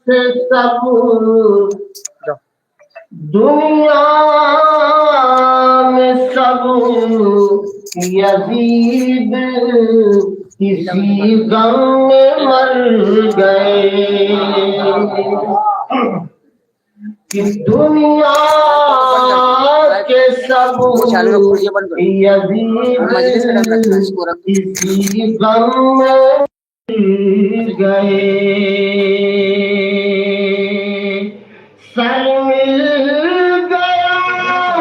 سے سب دنیا میں سب یزید کسی غم میں مر گئے کہ دنیا کے سب یزید کسی غم میں مر گئے سر مل گیا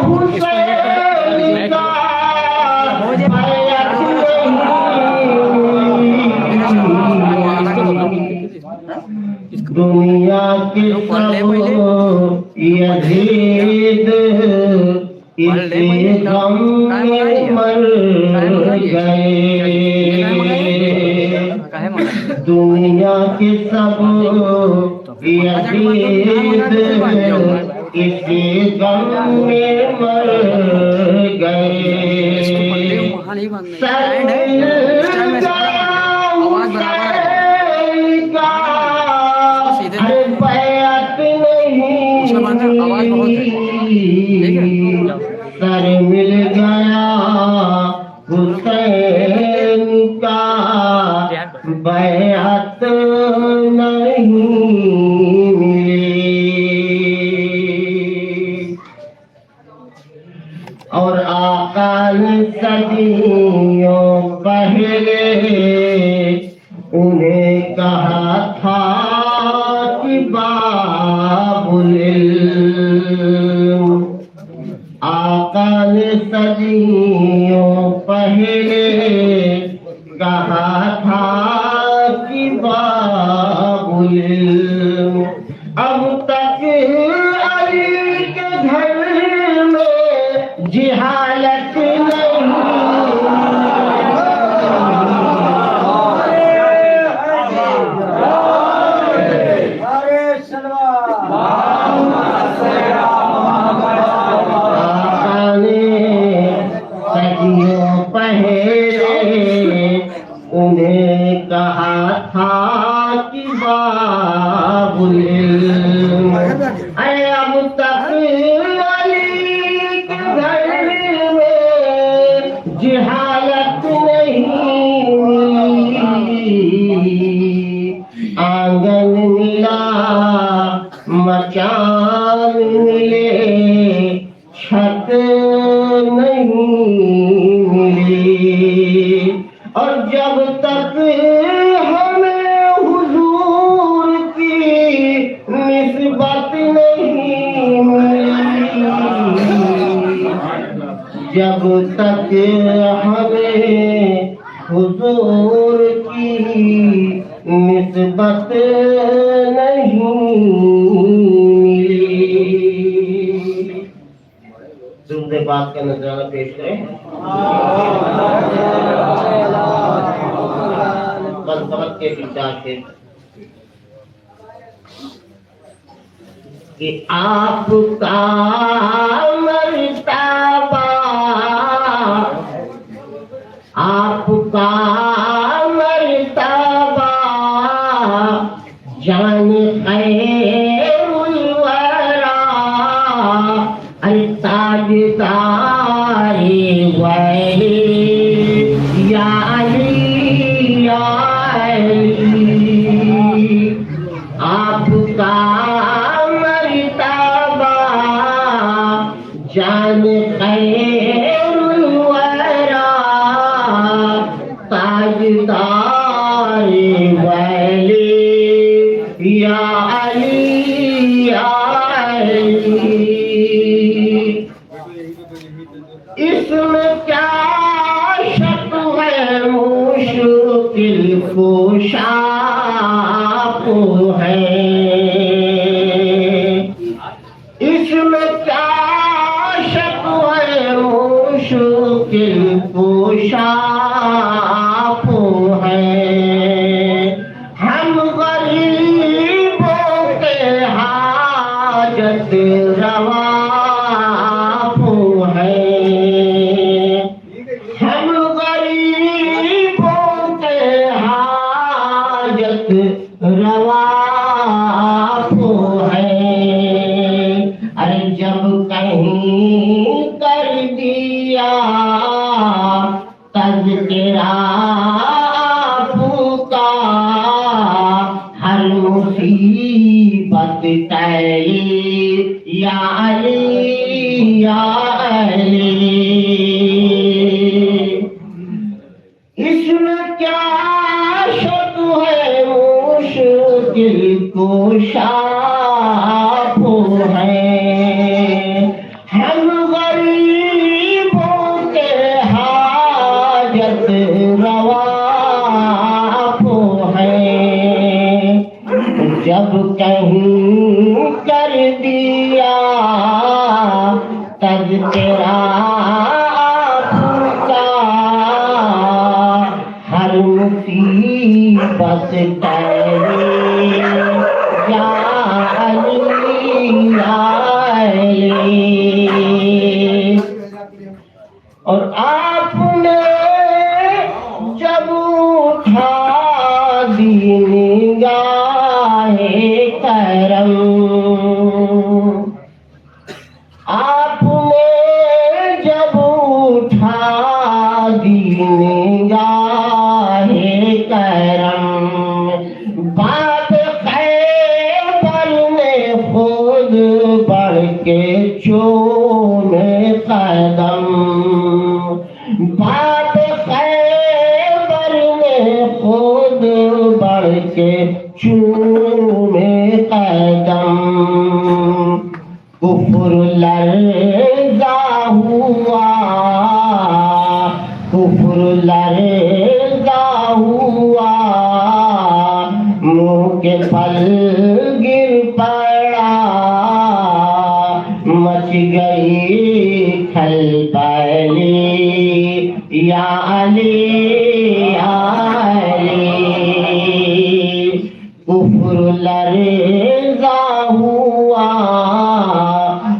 حسین کا بیعت نہیں دنیا کے سب یزید اسی غم میں مر گئے دنیا کے سب یزید اسی غم میں مر گئے سر مل گیا حسین کا بیعت نہیں سر مل گیا حسین کا بیعت نہیں ملی اور آقا نے صدیوں پہلے انہیں کہا تھا کہ باب العلم آقا نے صدیوں پہلے کہا تھا کہ باب العلم اب تک علی کے گھر میں جہالت نہیں انہیں کہا تھا کہ باب العلم اے اب تک علی کے گھر میں جہالت نہیں آنگن ملا مکان ملے چھت نہیں ملی اور جب تک ہمیں حضور کی نسبت نہیں ملی جب تک ہمیں حضور کی نسبت نہیں ملی درود پاک کا نذرانہ پیش کریں منصبت کے پیچھا سے کہ آپ کا مرتبہ آپ کا مرتبہ جان خیر الورا التاج تاری ولی یا علی یا آپ کا مرتبہ جان خیر الورا تاجدار ولی یا علی یا علی اس میں کیا شک ہے مشکل کشا ہے اس میں کیا شک ہے مشکل کشا ہے ہم غریبوں کے حاجت روا ہے ہم غریبوں کے حاجت روا دیا تذکرہ آپ کا، ہر مصیبت تیری یا علی یا علی۔ اس میں کیا شک ہے مشکل کشا وہ ہے، ہم غریبوں کے حاجت روا وہ ہے۔ جب کہیں کر دیا تذکرہ آپ کا، ہر مصیبت تیری یا علی یا علی۔ اور آپ نے جب اٹھا دی نگاہ کرم، آپ نے جب اٹھا دی نگاہ کرم، بات خیبر نے خود بڑھ کے چومے قدم، بات خیبر نے خود بڑھ کے چومے قدم۔ کفر لرزا ہوا، کفر لرزا ہوا، منہ کے پھل گر پڑا، مچ گئی کھلبلی یا علی یا علی۔ کفر لرزا ہوا،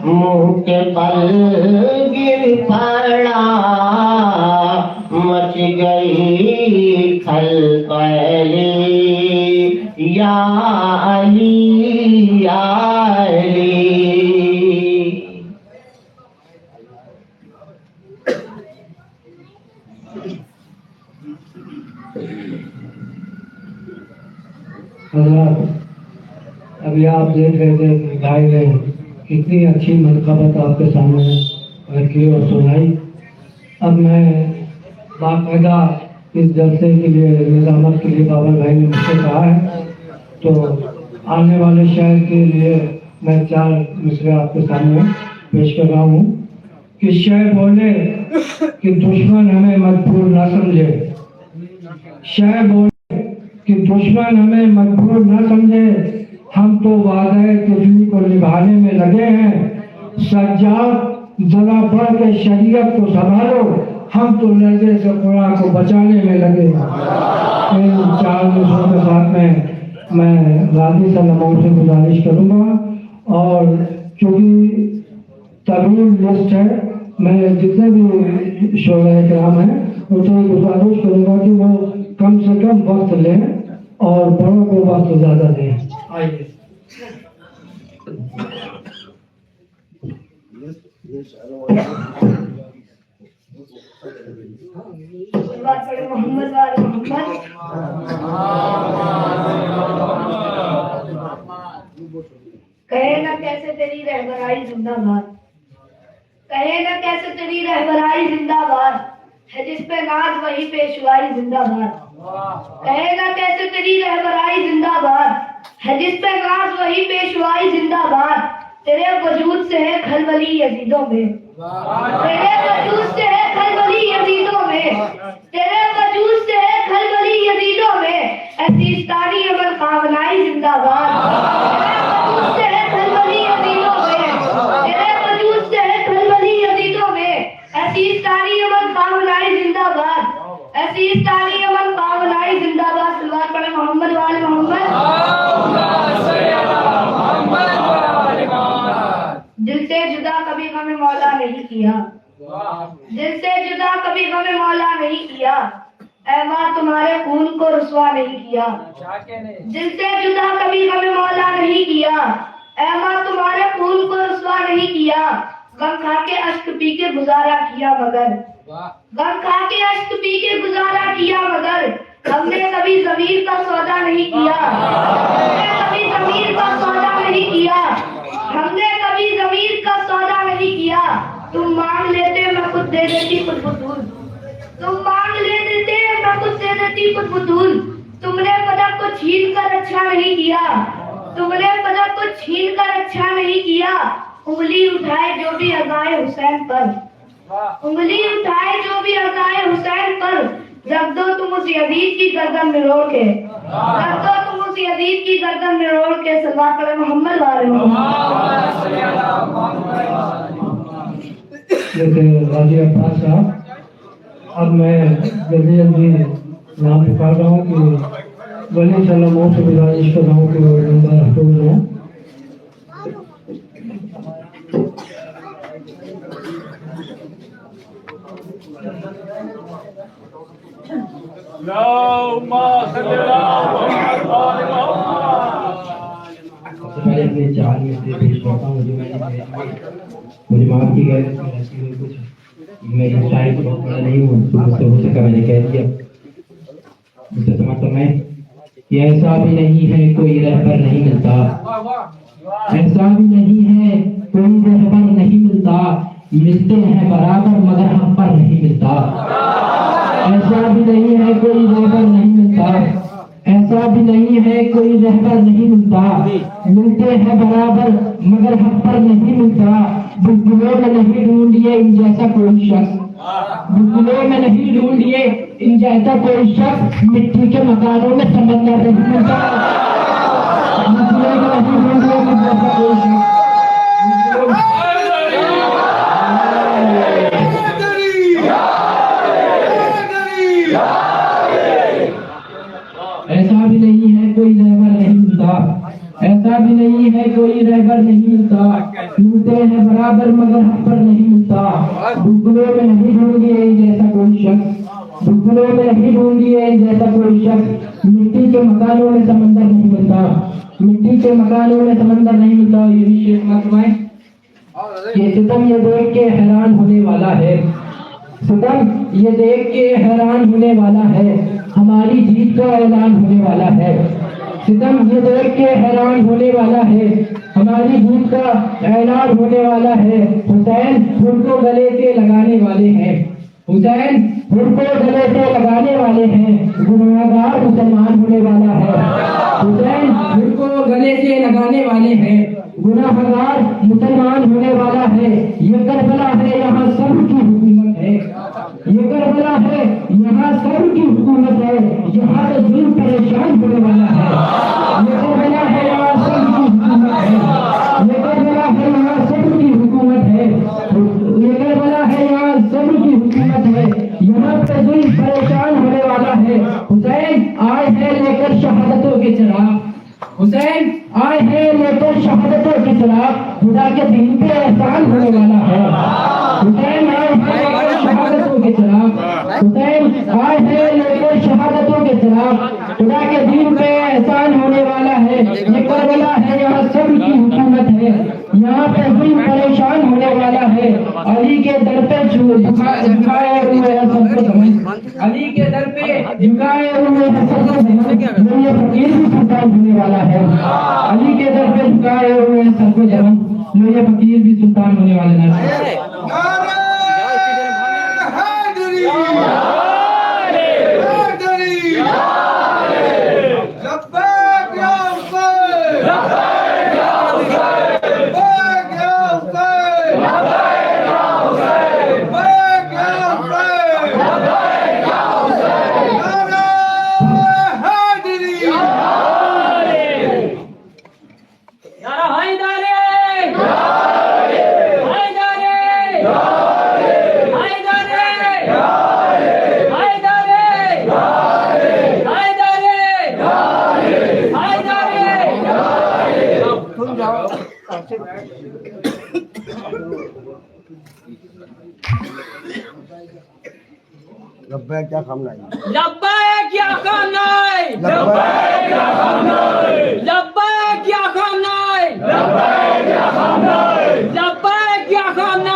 منہ کے پل گر پڑا، مچ گئی کھلبلی یا علی یا علی۔ حضرات، ابھی آپ دیکھ رہے تھے کہ بھائی نے کتنی اچھی منقبت آپ کے سامنے رکھی اور سنائی۔ اب میں باقاعدہ اس جلسے کے لیے نظامت کے لیے بابا بھائی نے مجھ سے کہا ہے، تو آنے والے شہر کے لیے میں 4 مصرے آپ کے سامنے پیش کر رہا ہوں کہ شعر بولے کہ دشمن ہمیں مجبور نہ سمجھے، شعر بولے کہ دشمن ہمیں مجبور نہ سمجھے، ہم تو وعدہ کفری کو نبھانے میں لگے ہیں، سجاد ذرا بڑھ کے شریعت کو سنبھالو، ہم تو لہجے سے قرآن کو بچانے میں لگے ہیں۔ ان 4 مصروں کے ساتھ میں غازی صلی اللہ علیہ وسلم سے گزارش کروں گا، اور چونکہ طویل لسٹ ہے، میں جتنے بھی شعراء کرام ہیں ان سے گزارش کروں گا کہ وہ کم سے کم وقت لیں اور بڑوں کو وقت زیادہ دیں۔ آئیے محمد وعلى محمد۔ کہے نہ کیسے تیری رہبرائی زندہ باد، کہے نہ کیسے تیری رہبرائی زندہ باد، ہے جس پہ ناز وہی پیشوائی زندہ باد، کہے نہ کیسے تیری رہبرائی زندہ باد، ہے جس پہ ناز وہی پیشوائی زندہ باد۔ تیرے وجود سے ہے کھلبلی یزیدوں میں، تیرے وجود سے ہے کھلبلی یزیدوں میں، تیرے وجود سے ہے کھلبلی یزیدوں میں، ایسی استانی عمل قابلائی زندہ باد، تیرے وجود سے ہے کھلبلی یزیدوں میں، تیرے وجود سے ہے کھلبلی یزیدوں میں، ایسی استانی عمل قابلائی زندہ باد، ایسی استانی عمل قابلائی زندہ باد۔ صلوات پڑھیں محمد وعلی محمد۔ دل سے جدا کبھی غم مولا نہیں کیا، دل سے جدا کبھی غم مولا نہیں کیا، اے ماں تمہارے خون کو رسوا نہیں کیا، دل سے جدا کبھی غم مولا نہیں کیا، اے ماں تمہارے خون کو رسوا نہیں کیا، غم کھا کے اشک پی کے گزارا کیا مگر غم کھا کے اشک پی کے گزارا کیا مگر ہم نے کبھی ضمیر کا سودا نہیں کیا ہم نے کبھی ضمیر کا سودا نہیں کیا ہم نے کبھی ضمیر کا سودا نہیں کیا تم مانگ لیتے میں خود دے دیتی خود بطول تم مانگ لیتے میں خود دے دیتی خود بطول تم نے فلک کو چھین کر اچھا نہیں کیا تم نے فلک کو چھین کر اچھا نہیں کیا انگلی اٹھائے جو بھی عزائے حسین پر انگلی اٹھائے جو بھی عزائے حسین پر رکھ دو تم اس یزید کی گردن میں روڑ کے رکھ دو تم اس یزید کی گردن میں روڑ کے صلوات پڑھے محمد والے غازی عباس صاحب اب میں جلدی جلدی نام پکار رہا ہوں کہ ولی صلی اللہ علیہ وسلم سے گزارش کر رہا ہوں کہ وہ نمبر حفظ ہوں پہلے اپنے چار میں سے پیش کرتا ہوں مجھے معاف کی گئے کچھ میں شاید بہت بڑا نہیں ہوں مجھ سے ہو سکا میں نے کہہ دیا مجھ سے سمجھتا میں کہ ایسا بھی نہیں ہے کوئی رہبر نہیں ملتا ایسا بھی نہیں ہے کوئی رہبر نہیں ملتا ملتے ہیں برابر مگر ہم پر نہیں ملتا ایسا بھی نہیں ہے کوئی رہبر نہیں ملتا ایسا بھی نہیں ہے کوئی رہبر نہیں ملتا ملتے ہیں برابر مگر ہم پر نہیں ملتا بلبلوں میں نہیں ڈھونڈیے ان جیسا کوئی شخص بلبلوں میں نہیں ڈھونڈیے ان جیسا کوئی شخص مٹی کے مکانوں میں سمندر نہیں ملتا بلبلوں میں نہیں ڈھونڈیے ان جیسا کوئی شخص ایسا بھی نہیں ہے کوئی رہبر نہیں ملتا ایسا بھی نہیں ہے کوئی رہبر نہیں ملتا ملتے ہیں برابر مگر ہم پر نہیں ملتا بلبلوں میں نہیں ڈھونڈیے جیسا کوئی شخص بلبلوں میں نہیں ڈھونڈیے جیسا کوئی شخص مٹی کے مکانوں میں سمندر نہیں ملتا مٹی کے مکانوں میں سمندر نہیں ملتا یہ بھی شیخ مطمئن یہ ستم یہ دیکھ کے حیران ہونے والا ہے ستم یہ دیکھ کے حیران ہونے والا ہے ہماری جیت کا اعلان ہونے والا ہے ستم یہ دیکھ کے حیران ہونے والا ہے ہماری جیت کا اعلان ہونے والا ہے حسین خود کو گلے سے لگانے والے ہیں حسین خود کو گلے سے لگانے والے ہیں گنہگار مسلمان ہونے والا ہے حسین خود کو گلے سے لگانے والے ہیں گنہگار مسلمان ہونے والا ہے یہ کربلا ہے یہاں سب کی حکومت ہے یہ کربلا ہے یہاں سب کی حکومت ہے یہاں تو ظلم پریشان ہونے والا ہے یہ کربلا ہے یہاں سب کی حکومت ہے یہ کربلا ہے یہاں سب کی حکومت ہے یہ کربلا ہے یہاں سب کی حکومت ہے یہاں پہ ظلم پریشان ہونے والا ہے حسین آئے ہیں لے کر شہادتوں کے چراغ حسین آئے ہیں لے کر شہادتوں کے چراغ خدا کے دین پہ احسان ہونے والا ہے حسین آئے ہیں لے کر شہادتوں کے چراغ حسین آئے ہیں لے کر شہادتوں کے چراغ خدا کے دین پہ احسان ہونے والا ہے یہ کربلا ہے یہاں سب کی حکومت ہے یہاں پہ ظلم پریشان ہونے والا ہے علی کے در پہ جھکائے ہوئے سب کو سمجھ علی کے در پہ جھکائے ہوئے سب کو سمجھ یہ فقیر بھی سلطان ہونے والا ہے علی کے در پہ جھکائے ہوئے سب کو سمجھ یہ فقیر بھی سلطان ہونے والا ہے لبیک کیا کام نہیں لبیک کیا کام نہیں لبیک کیا کام نہیں لبیک کیا کام نہیں لبیک کیا کام نہیں لبیک کیا کام نہیں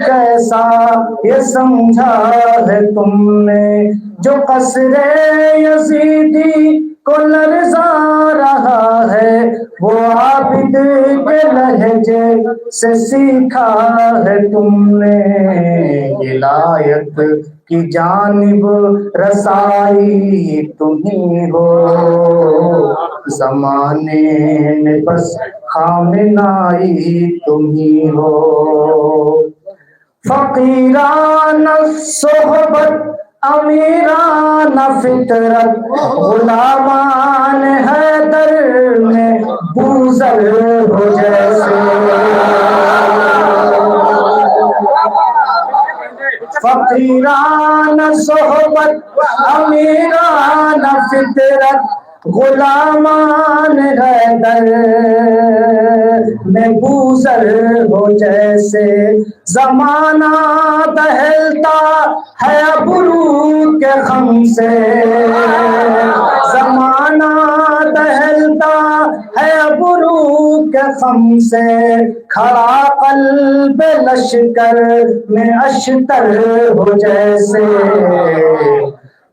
کیسا یہ سمجھا ہے تم نے، جو قصر یزیدی کو لرزا رہا ہے وہ عابد کے لہجے سے سیکھا ہے تم نے، ولایت کی جانب رسائی تمہیں ہو، زمانے میں بس خامنائی تمہیں ہو، فقیران صحبت امیران فطرت، غلامان حیدر میں بوزر ہو جیسے، فقیران صحبت امیران فطرت، غلامان حیدر میں بوزر ہو جیسے، زمانہ دہلتا ہے ابرو کے خم سے، زمانہ دہلتا ہے ابرو کے خم سے، کھڑا قلب لشکر میں اشتر ہو جیسے،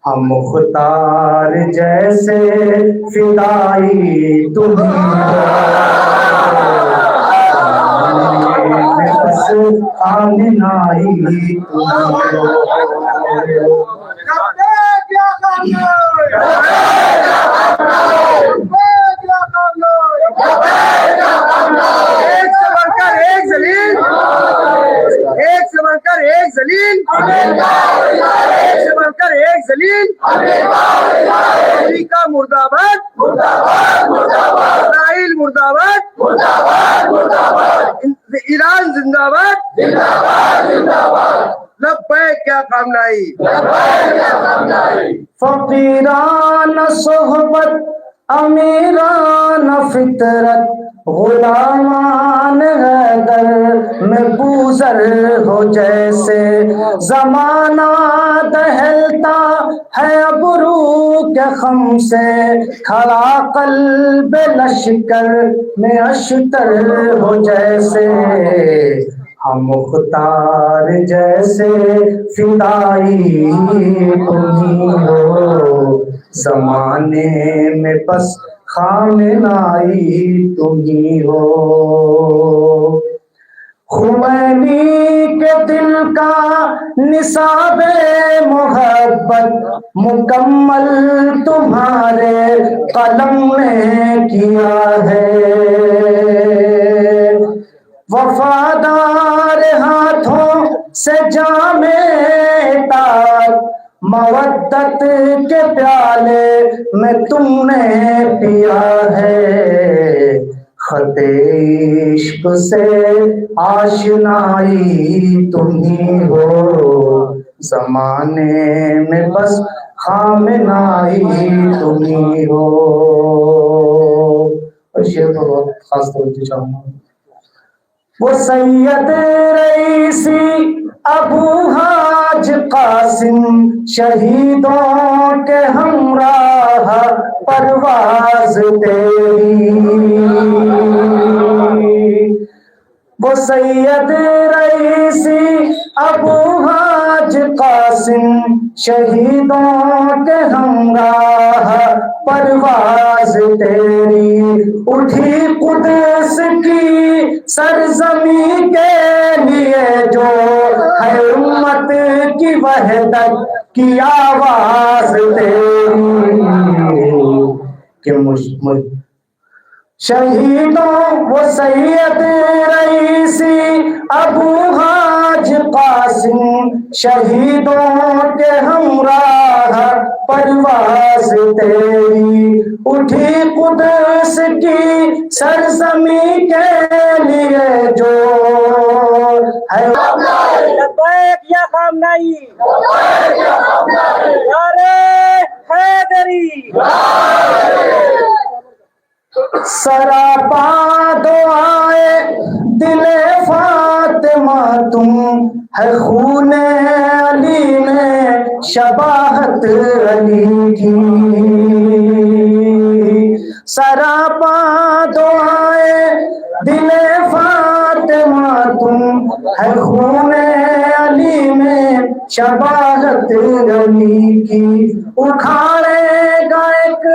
ہم مختار جیسے فدائی تمہیں بس آمنائی تمہیں ایک سے بڑھ کر ایک ذلیل، ایک سے بڑھ کر ایک ذلیل، امریکہ مرد آباد، اسرائیل مرد آباد، ایران زندہ باد، لبیک کیا کامنائی، فقیران صحبت امیران فطرت، غلامان حیدر میں بوزر ہو جیسے، زمانہ دہلتا ہے ابرو کے خم سے، کھڑا قلب لشکر میں اشتر ہو جیسے، ہم مختار جیسے فدائی تمہیں ہو، زمانے میں بس خامنائی تمہیں ہو، خمینی کے دل کا نصاب محبت مکمل تمہارے قلم میں کیا ہے، وفادار ہاتھوں سے جام اطاعت مودت کے پیالے میں تم نے پیا ہے، خط عشق سے آشنائی تمہیں ہو، زمانے میں بس خامنائی تمہیں ہو۔ اور شعر کو بہت خاص توجہ چاہوں گا، وہ سید رئیسی ابو حاج قاسم شہیدوں کے ہمراہ پرواز تیری، وہ سید رئیسی ابو حاج قاسم شہیدوں کے ہمراہ پرواز تیری، اٹھی قدس کی سرزمین کے لیے جو ہے امت کی وحدت کی آواز تیری، کہ شہیدوں وہ سید رئیسی ابو حاج قاسم شہیدوں کے ہمراہ پرواز تیری، اٹھی قدس کی سرزمین کے لیے جو ہے لبیک یا خامنائی، نعرہ حیدری، سراپا دعائے دل فاطمہ تم ہے، خون علی میں شباہت علی کی، سراپا دعائے دل فاطمہ تم ہے، خون شباہت علی کی اکھاڑے گا ایک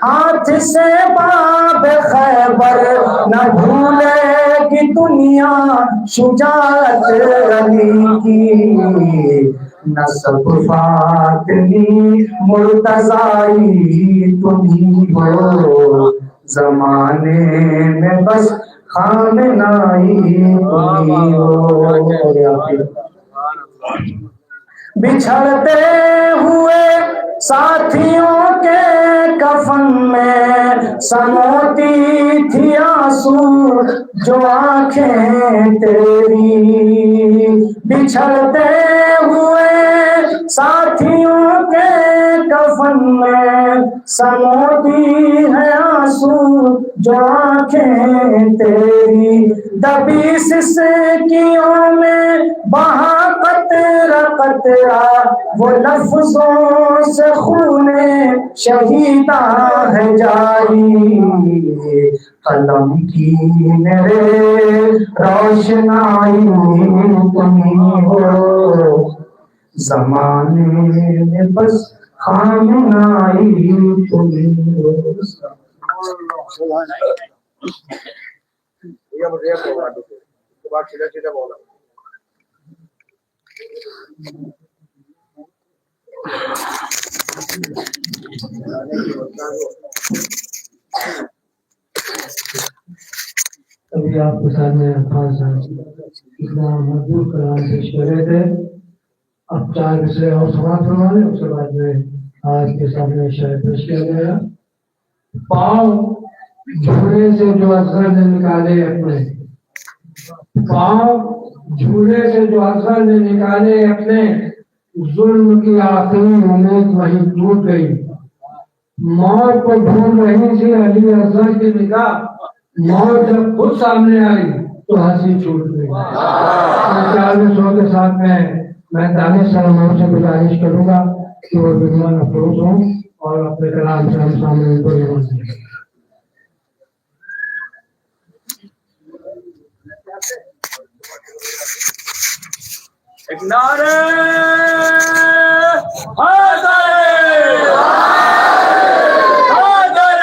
ہاتھ سے باب خیبر نہ بھولے گی دنیا شجاعت علی کی نسب فاطمی مرتضائی تمہیں ہو زمانے میں بس خامنائی تمہیں ہو بچھڑتے ہوئے ساتھیوں کے کفن میں سموتی تھی آنسو جو آنکھیں تیری بچھڑتے ہوئے ساتھیوں کے کفن میں سموتی ہے آنسو جو آنکھیں تیری دبی سسکیوں میں بہا قطرہ قطرہ وہ لفظوں سے خون شہیدہ ہے جاری قلم کی میرے روشنائی تمہیں ہو زمانے میں بس خامنائی تمہیں ہو ابھی آپ کے سامنے الفاظ اتنا مضبوط کلام پیش کر رہے تھے. اب 4 مصرے اور سماعت فرما لیں, اس کے بعد میں آج کے سامنے شعر پیش کیا گیا. پاؤں جھولے سے جو اصغر نے نکالے اپنے, پاؤں جھولے سے جو اصغر نے نکالے اپنے, ظلم کی آخری امید وہیں ٹوٹ گئی. موت کو ڈھونڈ رہی تھی علی اصغر کی نگاہ, موت جب خود سامنے آئی تو ہنسی چھوٹ گئی. 4 مصروں کے ساتھ میں دانش صاحب سے گزارش کروں گا کہ وہ بدمان افروز ہوں اور اپنے کلام سے ہم سامنے کو دیں. ایک نعرہ حیدر حیدر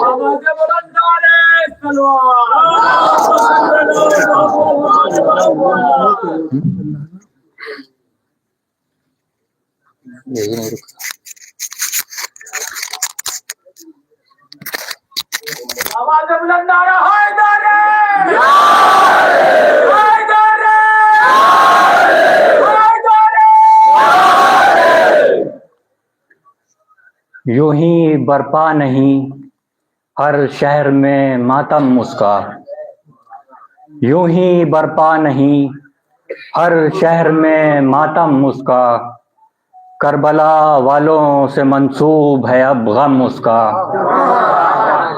آواز بلند نعرہ تلوار. آواز بلند نعرہ حیدر یوں ہی برپا نہیں ہر شہر میں ماتم اس کا, یوں ہی برپا نہیں ہر شہر میں ماتم اس کا, کربلا والوں سے منسوب ہے اب غم اس کا,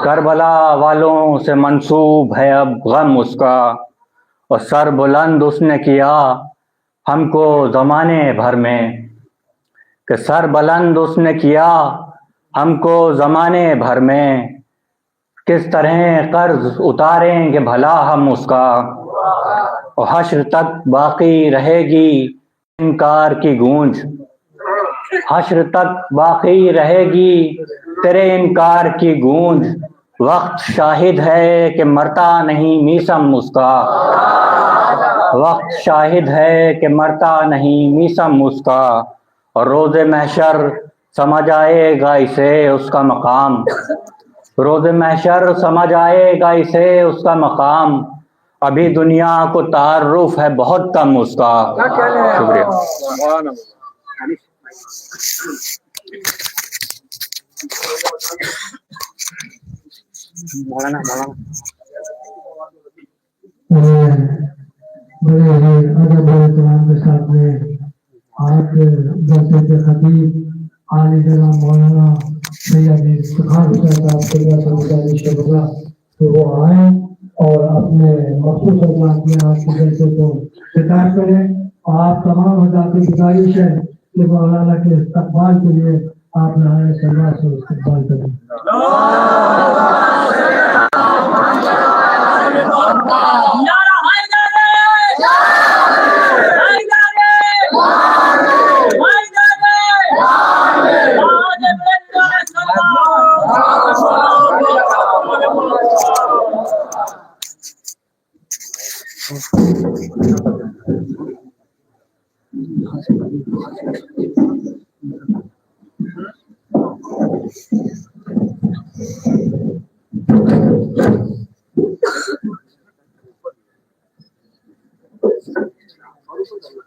کربلا والوں سے منسوب ہے اب غم اس کا. اور سر بلند اس نے کیا ہم کو زمانے بھر میں, کہ سر بلند اس نے کیا ہم کو زمانے بھر میں, کس طرح قرض اتاریں گے بھلا ہم اس کا. اور حشر تک باقی رہے گی انکار کی گونج, حشر تک باقی رہے گی تیرے انکار کی گونج. وقت شاہد ہے کہ مرتا نہیں میسم اس کا, وقت شاہد ہے کہ مرتا نہیں میسم اس کا. اور روز محشر سمجھ آئے گا اسے اس کا مقام, روز محشر سمجھ آئے گا اسے اس کا مقام. ابھی دنیا کو تعارف ہے بہت کم اس کا. شکریہ. بڑے ہی ادب و احترام کے ساتھ میں آپ کے جلسے کے خطیب عالی جناب مولانا سید افتخار حسین صاحب سے گزارش کروں گا کہ وہ آئیں اور اپنے مخصوص انداز میں آپ کے جلسے کو خطاب کریں. آپ تمام حضرات کی گزارش ہے کہ مولانا کے استقبال کے لیے آپ نہایت سلوا سے استقبال کریں. نعرہ حیدر حیدر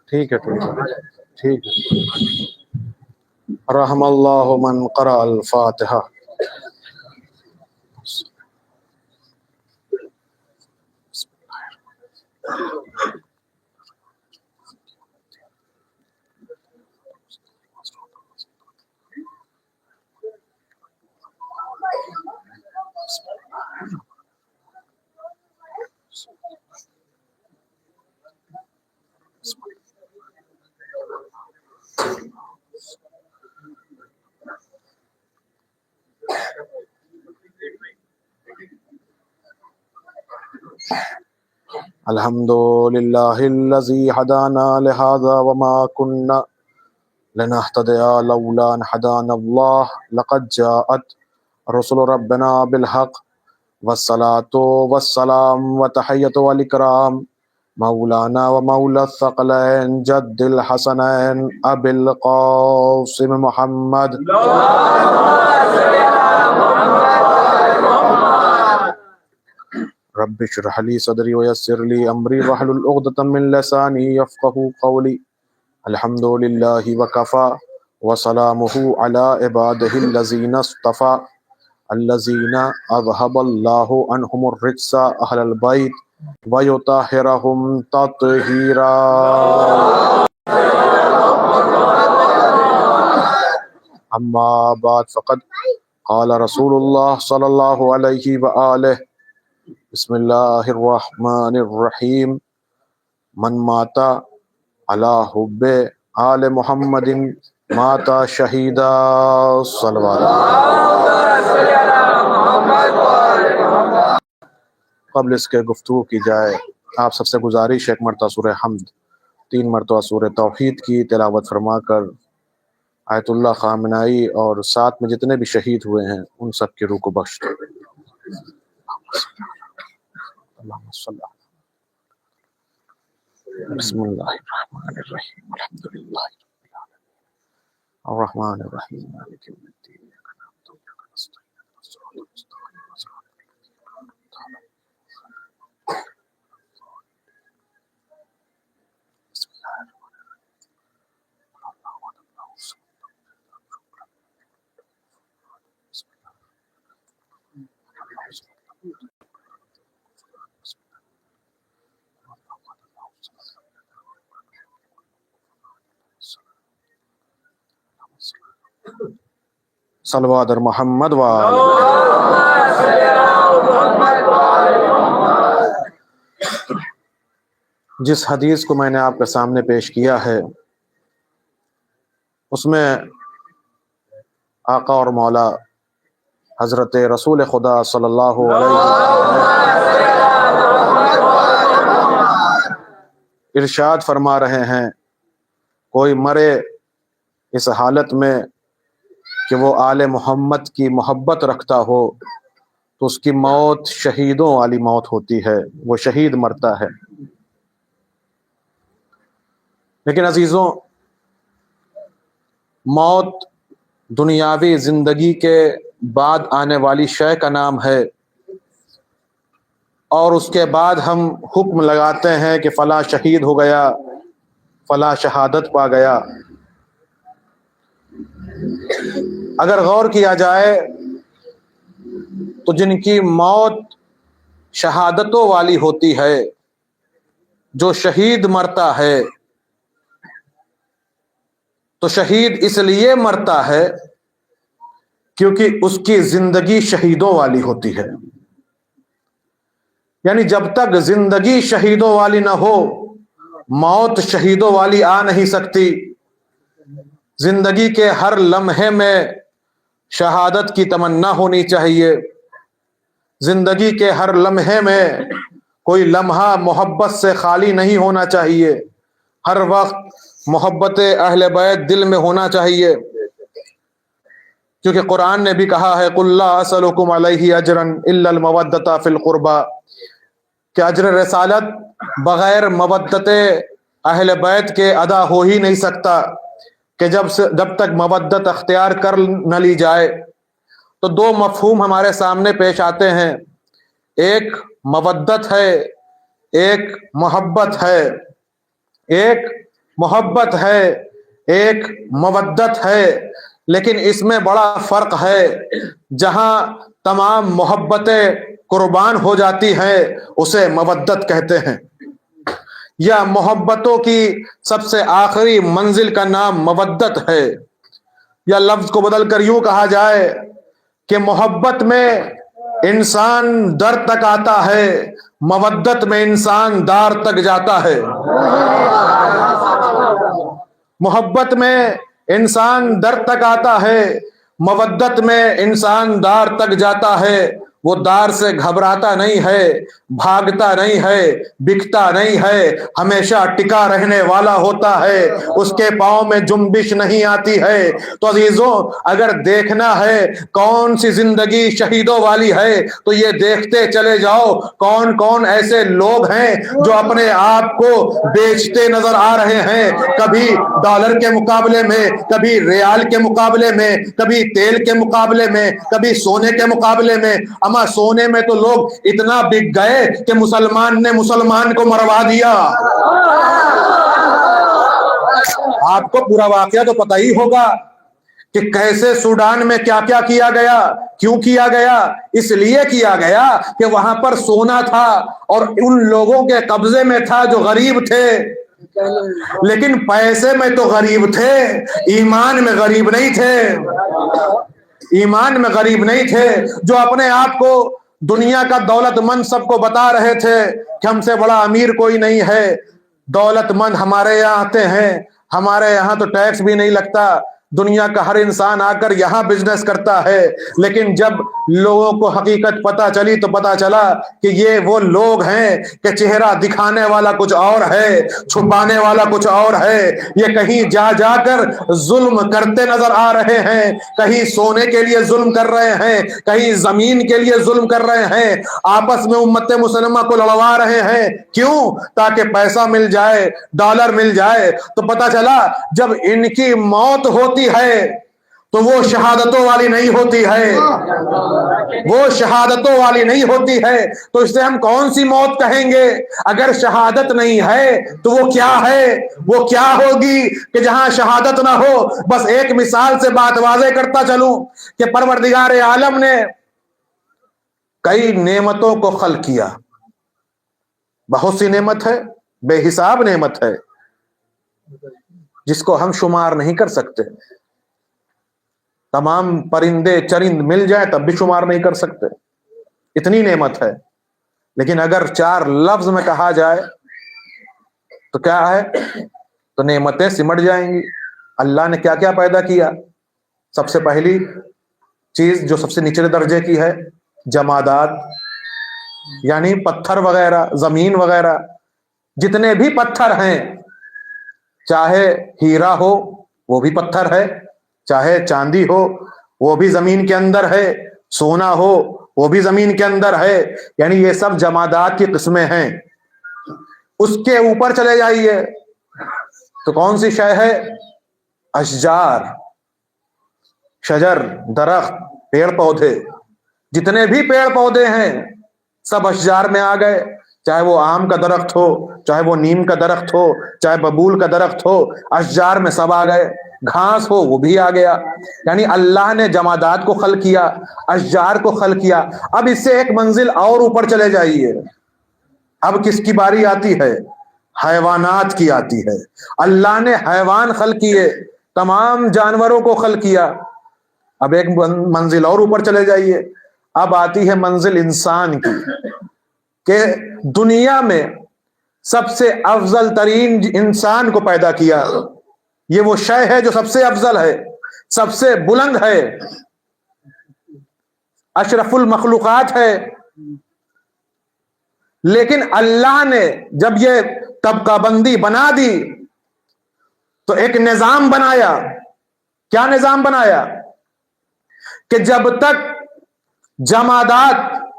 ٹھیک ہے ٹھیک ہے. رحم اللہ من قرأ الفاتحہ. الحمد للہ الذی ہدانا لہذا وما كنا لنهتدی لولا ان ہدانا اللہ لقد جاءت رسل ربنا بالحق والصلاة والسلام وتحیۃ والاکرام مولانا ومولا الثقلین جد الحسنین ابی القاسم محمد. رب اشرح لي صدري ويسر لي امري واحلل عقدة من لساني يفقهوا قولي. الحمد لله وكفى وسلامه على عباده الذين اصطفى الذين اذهب الله عنهم الرجس اهل البيت ويطهرهم تطهيرا. اما بعد فقد قال رسول الله صلى الله عليه وآله بسم اللہ الرحمن الرحیم من مات علی حب آل محمد مات شہیدا. صلوات. قبل اس کے گفتگو کی جائے آپ سب سے گزارش، ایک مرتبہ سورہ حمد، 3 مرتبہ سورہ توحید کی تلاوت فرما کر آیت اللہ خامنائی اور ساتھ میں جتنے بھی شہید ہوئے ہیں ان سب کی روح کو بخش دو. اللہم صلی اللہ. بسم اللہ الرحمن الرحیم الحمد للہ رب العالمین الرحمن الرحیم مالک یوم الدین ایاک نعبد و ایاک نستعین اهدنا الصراط المستقیم صراط الذین انعمت علیہم. بسم اللہ الرحمن الرحیم اللہ احد اللہ الصمد صلوات محمد وآل. جس حدیث کو میں نے آپ کے سامنے پیش کیا ہے اس میں آقا اور مولا حضرت رسول خدا صلی اللہ علیہ وسلم ارشاد فرما رہے ہیں، کوئی مرے اس حالت میں کہ وہ آل محمد کی محبت رکھتا ہو تو اس کی موت شہیدوں والی موت ہوتی ہے، وہ شہید مرتا ہے. لیکن عزیزوں، موت دنیاوی زندگی کے بعد آنے والی شے کا نام ہے، اور اس کے بعد ہم حکم لگاتے ہیں کہ فلاں شہید ہو گیا، فلاں شہادت پا گیا. اگر غور کیا جائے تو جن کی موت شہادتوں والی ہوتی ہے، جو شہید مرتا ہے تو شہید اس لیے مرتا ہے کیونکہ اس کی زندگی شہیدوں والی ہوتی ہے. یعنی جب تک زندگی شہیدوں والی نہ ہو موت شہیدوں والی آ نہیں سکتی. زندگی کے ہر لمحے میں شہادت کی تمنا ہونی چاہیے. زندگی کے ہر لمحے میں کوئی لمحہ محبت سے خالی نہیں ہونا چاہیے. ہر وقت محبت اہل بیت دل میں ہونا چاہیے، کیونکہ قرآن نے بھی کہا ہے قُلْ لَا أَسْأَلُكُمْ عَلَيْهِ أَجْرًا إِلَّا الْمَوَدَّةَ فِي الْقُرْبَى، کہ اجر رسالت بغیر مودت اہل بیت کے ادا ہو ہی نہیں سکتا کہ جب تک مودت اختیار کر نہ لی جائے۔ تو دو مفہوم ہمارے سامنے پیش آتے ہیں، ایک مودت ہے، ایک محبت ہے، ایک محبت ہے، ایک مودت ہے، لیکن اس میں بڑا فرق ہے۔ جہاں تمام محبتیں قربان ہو جاتی ہیں اسے مودت کہتے ہیں، یا محبتوں کی سب سے آخری منزل کا نام مودت ہے، یا لفظ کو بدل کر یوں کہا جائے کہ محبت میں انسان در تک آتا ہے، مودت میں انسان دار تک جاتا ہے۔ محبت میں انسان در تک آتا ہے، مودت میں انسان دار تک جاتا ہے۔ وہ دار سے گھبراتا نہیں ہے، بھاگتا نہیں ہے، بکتا نہیں ہے، ہمیشہ ٹکا رہنے والا ہوتا ہے، اس کے پاؤں میں جنبش نہیں آتی ہے۔ تو عزیزوں، اگر دیکھنا ہے کون سی زندگی شہیدوں والی ہے تو یہ دیکھتے چلے جاؤ کون کون ایسے لوگ ہیں جو اپنے آپ کو بیچتے نظر آ رہے ہیں، کبھی ڈالر کے مقابلے میں، کبھی ریال کے مقابلے میں، کبھی تیل کے مقابلے میں، کبھی سونے کے مقابلے میں۔ اما سونے میں تو لوگ اتنا بک گئے کہ مسلمان نے مسلمان کو مروا دیا۔ آپ کو پورا واقعہ تو پتہ ہی ہوگا کہ کیسے سوڈان میں کیا کیا کیا گیا، کیوں کیا گیا؟ اس لیے کیا گیا کہ وہاں پر سونا تھا اور ان لوگوں کے قبضے میں تھا جو غریب تھے، لیکن پیسے میں تو غریب تھے، ایمان میں غریب نہیں تھے، ایمان میں غریب نہیں تھے، جو اپنے آپ کو دنیا کا دولت مند سب کو بتا رہے تھے کہ ہم سے بڑا امیر کوئی نہیں ہے، دولت مند ہمارے یہاں آتے ہیں، ہمارے یہاں تو ٹیکس بھی نہیں لگتا، دنیا کا ہر انسان آ کر یہاں بزنس کرتا ہے۔ لیکن جب لوگوں کو حقیقت پتہ چلی تو پتہ چلا کہ یہ وہ لوگ ہیں کہ چہرہ دکھانے والا کچھ اور ہے، چھپانے والا کچھ اور ہے۔ یہ کہیں جا جا کر ظلم کرتے نظر آ رہے ہیں، کہیں سونے کے لیے ظلم کر رہے ہیں، کہیں زمین کے لیے ظلم کر رہے ہیں، آپس میں امت مسلمہ کو لڑوا رہے ہیں۔ کیوں؟ تاکہ پیسہ مل جائے، ڈالر مل جائے۔ تو پتہ چلا جب ان کی موت ہوتی ہے تو وہ شہادتوں والی نہیں ہوتی ہے، وہ شہادتوں والی نہیں ہوتی ہے۔ تو اس سے ہم کون سی موت کہیں گے؟ اگر شہادت نہیں ہے تو وہ کیا ہے؟ وہ کیا ہوگی کہ جہاں شہادت نہ ہو؟ بس ایک مثال سے بات واضح کرتا چلوں کہ پروردگار عالم نے کئی نعمتوں کو خلق کیا، بہت سی نعمت ہے، بے حساب نعمت ہے جس کو ہم شمار نہیں کر سکتے، تمام پرندے چرند مل جائیں تب بھی شمار نہیں کر سکتے، اتنی نعمت ہے۔ لیکن اگر چار لفظ میں کہا جائے تو کیا ہے؟ تو نعمتیں سمٹ جائیں گی۔ اللہ نے کیا کیا پیدا کیا؟ سب سے پہلی چیز جو سب سے نچلے درجے کی ہے، جمادات، یعنی پتھر وغیرہ، زمین وغیرہ، جتنے بھی پتھر ہیں، چاہے ہیرا ہو وہ بھی پتھر ہے، چاہے چاندی ہو وہ بھی زمین کے اندر ہے، سونا ہو وہ بھی زمین کے اندر ہے، یعنی یہ سب جمادات کی قسمیں ہیں۔ اس کے اوپر چلے جائیے تو کون سی شے ہے؟ اشجار، شجر، درخت، پیڑ پودے، جتنے بھی پیڑ پودے ہیں سب اشجار میں آ گئے، چاہے وہ آم کا درخت ہو، چاہے وہ نیم کا درخت ہو، چاہے ببول کا درخت ہو، اشجار میں سب آ گئے، گھاس ہو وہ بھی آ گیا۔ یعنی اللہ نے جمادات کو خلق کیا، اشجار کو خلق کیا۔ اب اس سے ایک منزل اور اوپر چلے جائیے، اب کس کی باری آتی ہے؟ حیوانات کی آتی ہے۔ اللہ نے حیوان خلق کیے، تمام جانوروں کو خلق کیا۔ اب ایک منزل اور اوپر چلے جائیے، اب آتی ہے منزل انسان کی، کہ دنیا میں سب سے افضل ترین انسان کو پیدا کیا۔ یہ وہ شے ہے جو سب سے افضل ہے، سب سے بلند ہے، اشرف المخلوقات ہے۔ لیکن اللہ نے جب یہ طبقہ بندی بنا دی تو ایک نظام بنایا۔ کیا نظام بنایا؟ کہ جب تک جمادات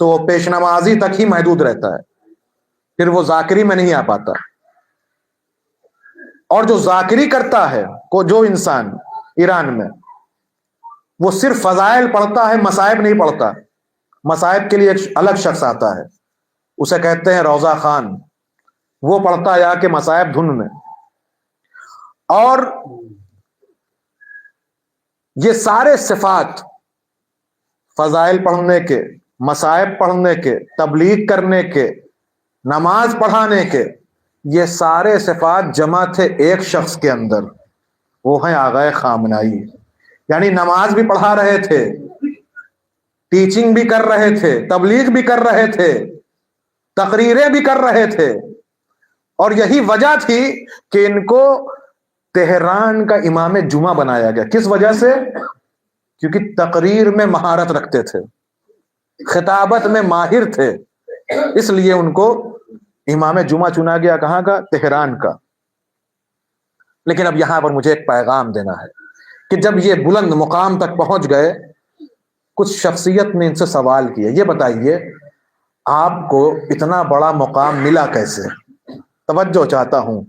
تو وہ پیش نمازی تک ہی محدود رہتا ہے، پھر وہ ذاکری میں نہیں آ پاتا. اور جو ذاکری کرتا ہے جو انسان ایران میں، وہ صرف فضائل پڑھتا ہے، مصائب نہیں پڑھتا. مصائب کے لیے ایک الگ شخص آتا ہے، اسے کہتے ہیں روضہ خان، وہ پڑھتا ہے آ کے مصائب دھن میں. اور یہ سارے صفات، فضائل پڑھنے کے، مصائب پڑھنے کے، تبلیغ کرنے کے، نماز پڑھانے کے، یہ سارے صفات جمع تھے ایک شخص کے اندر، وہ ہیں آغا خامنائی. یعنی نماز بھی پڑھا رہے تھے، ٹیچنگ بھی کر رہے تھے، تبلیغ بھی کر رہے تھے، تقریریں بھی کر رہے تھے. اور یہی وجہ تھی کہ ان کو تہران کا امام جمعہ بنایا گیا. کس وجہ سے؟ کیونکہ تقریر میں مہارت رکھتے تھے، خطابت میں ماہر تھے، اس لیے ان کو امام جمعہ چنا گیا. کہاں کا؟ تہران کا. لیکن اب یہاں پر مجھے ایک پیغام دینا ہے کہ جب یہ بلند مقام تک پہنچ گئے، کچھ شخصیت نے ان سے سوال کیا، یہ بتائیے آپ کو اتنا بڑا مقام ملا کیسے؟ توجہ چاہتا ہوں،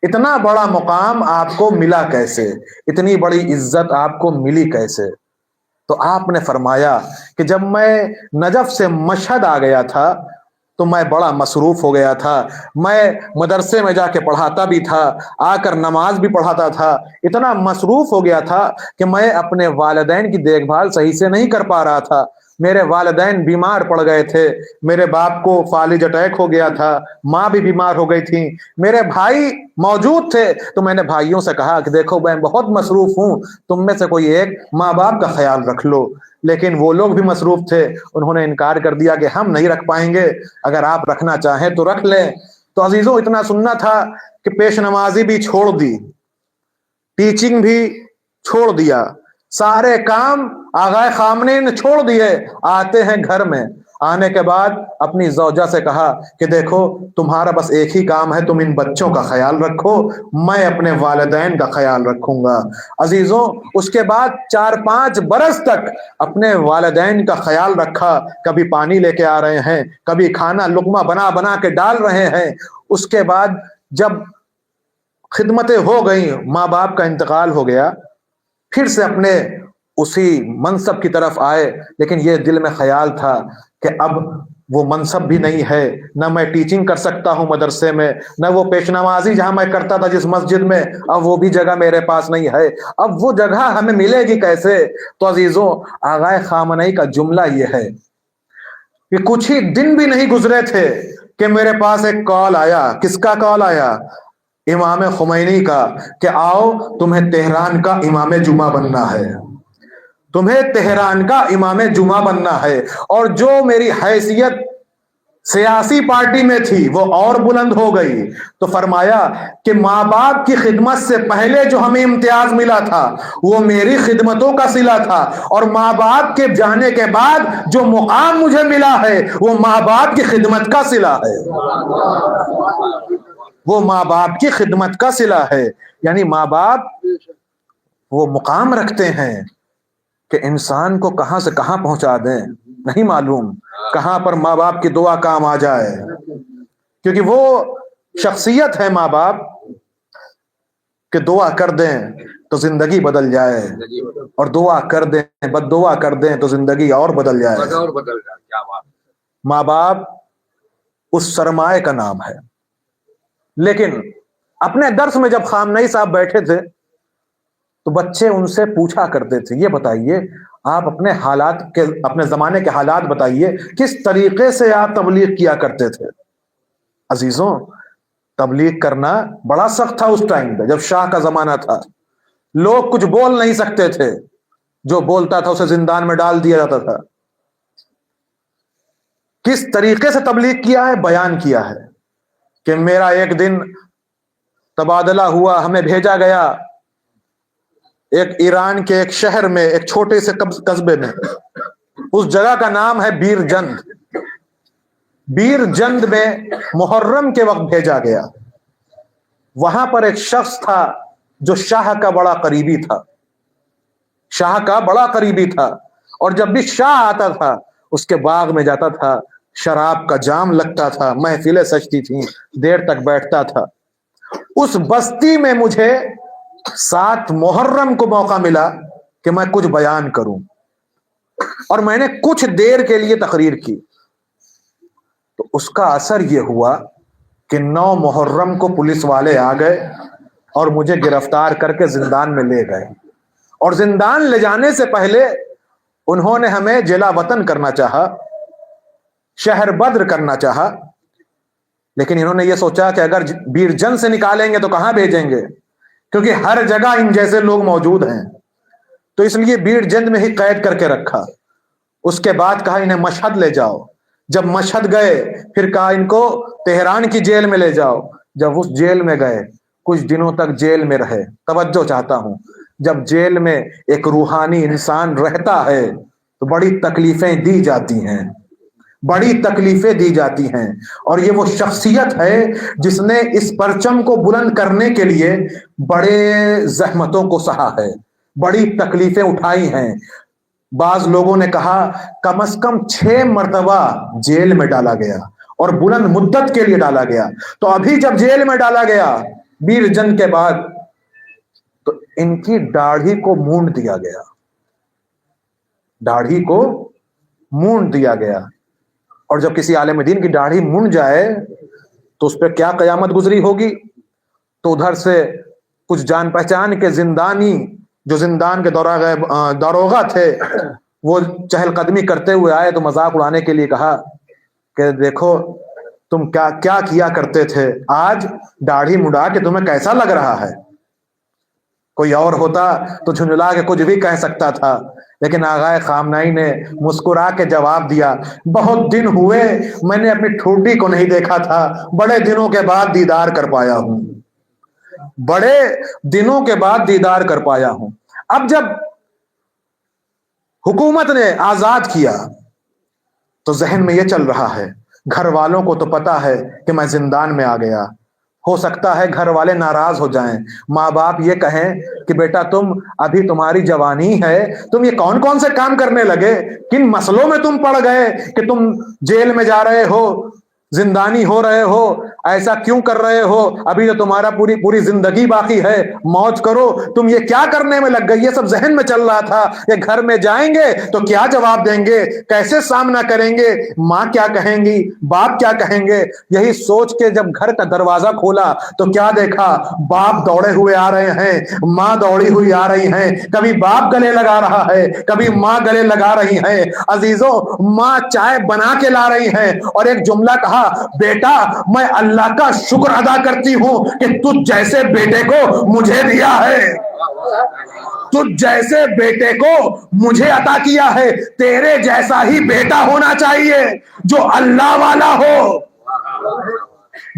اتنا بڑا مقام آپ کو ملا کیسے؟ اتنی بڑی عزت آپ کو ملی کیسے؟ تو آپ نے فرمایا کہ جب میں نجف سے مشہد آ گیا تھا تو میں بڑا مصروف ہو گیا تھا. میں مدرسے میں جا کے پڑھاتا بھی تھا، آ کر نماز بھی پڑھاتا تھا. اتنا مصروف ہو گیا تھا کہ میں اپنے والدین کی دیکھ بھال صحیح سے نہیں کر پا رہا تھا. میرے والدین بیمار پڑ گئے تھے، میرے باپ کو فالج اٹیک ہو گیا تھا، ماں بھی بیمار ہو گئی تھی، میرے بھائی موجود تھے. تو میں نے بھائیوں سے کہا کہ دیکھو میں بہت مصروف ہوں، تم میں سے کوئی ایک ماں باپ کا خیال رکھ لو. لیکن وہ لوگ بھی مصروف تھے، انہوں نے انکار کر دیا کہ ہم نہیں رکھ پائیں گے، اگر آپ رکھنا چاہیں تو رکھ لیں. تو عزیزوں اتنا سننا تھا کہ پیش نمازی بھی چھوڑ دی، ٹیچنگ بھی چھوڑ دیا، سارے کام آغا خامنے نے چھوڑ دیے. آتے ہیں گھر میں، آنے کے بعد اپنی زوجہ سے کہا کہ دیکھو تمہارا بس ایک ہی کام ہے، تم ان بچوں کا خیال رکھو، میں اپنے والدین کا خیال رکھوں گا. عزیزوں اس کے بعد 4-5 برس تک اپنے والدین کا خیال رکھا. کبھی پانی لے کے آ رہے ہیں، کبھی کھانا لقمہ بنا بنا کے ڈال رہے ہیں. اس کے بعد جب خدمتیں ہو گئیں، ماں باپ کا انتقال ہو گیا، پھر سے اپنے اسی منصب کی طرف آئے. لیکن یہ دل میں خیال تھا کہ اب وہ منصب بھی نہیں ہے، نہ میں ٹیچنگ کر سکتا ہوں مدرسے میں، نہ وہ پیش نمازی جہاں میں کرتا تھا جس مسجد میں، اب وہ بھی جگہ میرے پاس نہیں ہے. اب وہ جگہ ہمیں ملے گی کیسے؟ تو عزیزوں آغا خامنئی کا جملہ یہ ہے کہ کچھ ہی دن بھی نہیں گزرے تھے کہ میرے پاس ایک کال آیا. کس کا کال آیا؟ امام خمینی کا، کہ آؤ تمہیں تہران کا امام جمعہ بننا ہے، تمہیں تہران کا امام جمعہ بننا ہے. اور جو میری حیثیت سیاسی پارٹی میں تھی وہ اور بلند ہو گئی. تو فرمایا کہ ماں باپ کی خدمت سے پہلے جو ہمیں امتیاز ملا تھا وہ میری خدمتوں کا صلہ تھا، اور ماں باپ کے جانے کے بعد جو مقام مجھے ملا ہے وہ ماں باپ کی خدمت کا صلہ ہے، وہ ماں باپ کی خدمت کا صلہ ہے. یعنی ماں باپ وہ مقام رکھتے ہیں کہ انسان کو کہاں سے کہاں پہنچا دیں نہیں معلوم، کہاں پر ماں باپ کی دعا کام آ جائے. کیونکہ وہ شخصیت ہے ماں باپ کہ دعا کر دیں تو زندگی بدل جائے، اور دعا کر دیں بد دعا کر دیں تو زندگی اور بدل جائے. ماں باپ اس سرمائے کا نام ہے. لیکن اپنے درس میں جب خامنئی صاحب بیٹھے تھے تو بچے ان سے پوچھا کرتے تھے یہ بتائیے آپ اپنے حالات کے، اپنے زمانے کے حالات بتائیے، کس طریقے سے آپ تبلیغ کیا کرتے تھے. عزیزوں تبلیغ کرنا بڑا سخت تھا اس ٹائم پہ، جب شاہ کا زمانہ تھا. لوگ کچھ بول نہیں سکتے تھے، جو بولتا تھا اسے زندان میں ڈال دیا جاتا تھا. کس طریقے سے تبلیغ کیا ہے، بیان کیا ہے کہ میرا ایک دن تبادلہ ہوا، ہمیں بھیجا گیا ایک ایران کے ایک شہر میں، ایک چھوٹے سے قصبے میں، اس جگہ کا نام ہے بیر جند. بیر جند میں محرم کے وقت بھیجا گیا. وہاں پر ایک شخص تھا جو شاہ کا بڑا قریبی تھا، شاہ کا بڑا قریبی تھا. اور جب بھی شاہ آتا تھا اس کے باغ میں جاتا تھا, شراب کا جام لگتا تھا, محفلیں سجتی تھیں, دیر تک بیٹھتا تھا. اس بستی میں مجھے 7 محرم کو موقع ملا کہ میں کچھ بیان کروں, اور میں نے کچھ دیر کے لیے تقریر کی. تو اس کا اثر یہ ہوا کہ 9 محرم کو پولیس والے آ گئے اور مجھے گرفتار کر کے زندان میں لے گئے, اور زندان لے جانے سے پہلے انہوں نے ہمیں جلا وطن کرنا چاہا, شہر بدر کرنا چاہا, لیکن انہوں نے یہ سوچا کہ اگر بیرجن سے نکالیں گے تو کہاں بھیجیں گے, کیونکہ ہر جگہ ان جیسے لوگ موجود ہیں, تو اس لیے بیرجن میں ہی قید کر کے رکھا. اس کے بعد کہا انہیں مشہد لے جاؤ. جب مشہد گئے پھر کہا ان کو تہران کی جیل میں لے جاؤ. جب اس جیل میں گئے کچھ دنوں تک جیل میں رہے. توجہ چاہتا ہوں, جب جیل میں ایک روحانی انسان رہتا ہے تو بڑی تکلیفیں دی جاتی ہیں, بڑی تکلیفیں دی جاتی ہیں, اور یہ وہ شخصیت ہے جس نے اس پرچم کو بلند کرنے کے لیے بڑے زحمتوں کو سہا ہے, بڑی تکلیفیں اٹھائی ہیں. بعض لوگوں نے کہا کم از کم 6 مرتبہ جیل میں ڈالا گیا اور بلند مدت کے لیے ڈالا گیا. تو ابھی جب جیل میں ڈالا گیا بیرجن کے بعد, تو ان کی داڑھی کو مونڈ دیا گیا, داڑھی کو مونڈ دیا گیا. اور جب کسی عالم دین کی داڑھی مونڈ جائے تو اس پہ کیا قیامت گزری ہوگی. تو ادھر سے کچھ جان پہچان کے زندانی جو زندان کے داروغہ تھے وہ چہل قدمی کرتے ہوئے آئے تو مذاق اڑانے کے لیے کہا کہ دیکھو تم کیا کیا کرتے تھے, آج داڑھی مڈا کے تمہیں کیسا لگ رہا ہے. کوئی اور ہوتا تو جھنجلا کے کچھ بھی کہہ سکتا تھا, لیکن آغائے خامنائی نے مسکرا کے جواب دیا, بہت دن ہوئے میں نے اپنی ٹھوڈی کو نہیں دیکھا تھا, بڑے دنوں کے بعد دیدار کر پایا ہوں, بڑے دنوں کے بعد دیدار کر پایا ہوں. اب جب حکومت نے آزاد کیا تو ذہن میں یہ چل رہا ہے, گھر والوں کو تو پتا ہے کہ میں زندان میں آ گیا, ہو سکتا ہے گھر والے ناراض ہو جائیں, ماں باپ یہ کہیں کہ بیٹا تم ابھی تمہاری جوانی ہے, تم یہ کون کون سے کام کرنے لگے, کن مسئلوں میں تم پڑ گئے کہ تم جیل میں جا رہے ہو, زندانی ہو رہے ہو, ایسا کیوں کر رہے ہو, ابھی تو تمہارا پوری زندگی باقی ہے, موج کرو, تم یہ کیا کرنے میں لگ گئی. یہ سب ذہن میں چل رہا تھا کہ گھر میں جائیں گے تو کیا جواب دیں گے, کیسے سامنا کریں گے, ماں کیا کہیں گی, باپ کیا کہیں گے. یہی سوچ کے جب گھر کا دروازہ کھولا تو کیا دیکھا, باپ دوڑے ہوئے آ رہے ہیں, ماں دوڑی ہوئی آ رہی ہیں, کبھی باپ گلے لگا رہا ہے, کبھی ماں گلے لگا رہی ہیں. عزیزوں, ماں چائے بنا کے لا رہی ہیں اور ایک جملہ کہا, بیٹا میں اللہ کا شکر ادا کرتی ہوں کہ تجھ جیسے بیٹے کو مجھے دیا ہے, تجھ جیسے بیٹے کو مجھے عطا کیا ہے. تیرے جیسا ہی بیٹا ہونا چاہیے جو اللہ والا ہو,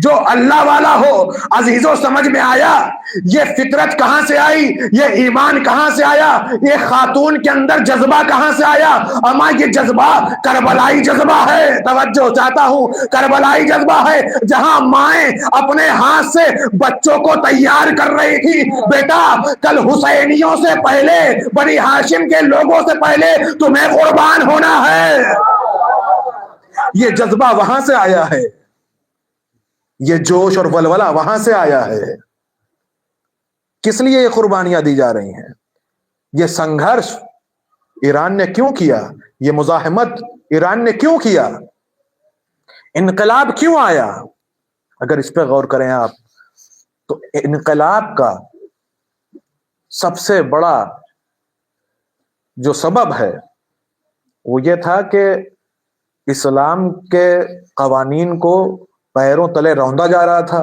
جو اللہ والا ہو. عزیزوں, سمجھ میں آیا یہ فطرت کہاں سے آئی, یہ ایمان کہاں سے آیا, یہ خاتون کے اندر جذبہ کہاں سے آیا. اما یہ جذبہ کربلائی جذبہ ہے, توجہ چاہتا ہوں, کربلائی جذبہ ہے, جہاں مائیں اپنے ہاتھ سے بچوں کو تیار کر رہی تھی. بیٹا کل حسینیوں سے پہلے, بنی ہاشم کے لوگوں سے پہلے تمہیں قربان ہونا ہے. یہ جذبہ وہاں سے آیا ہے, یہ جوش اور ولولہ وہاں سے آیا ہے. کس لیے یہ قربانیاں دی جا رہی ہیں, یہ سنگھرش ایران نے کیوں کیا, یہ مزاحمت ایران نے کیوں کیا, انقلاب کیوں آیا. اگر اس پہ غور کریں آپ تو انقلاب کا سب سے بڑا جو سبب ہے وہ یہ تھا کہ اسلام کے قوانین کو پیروں تلے روندا جا رہا تھا,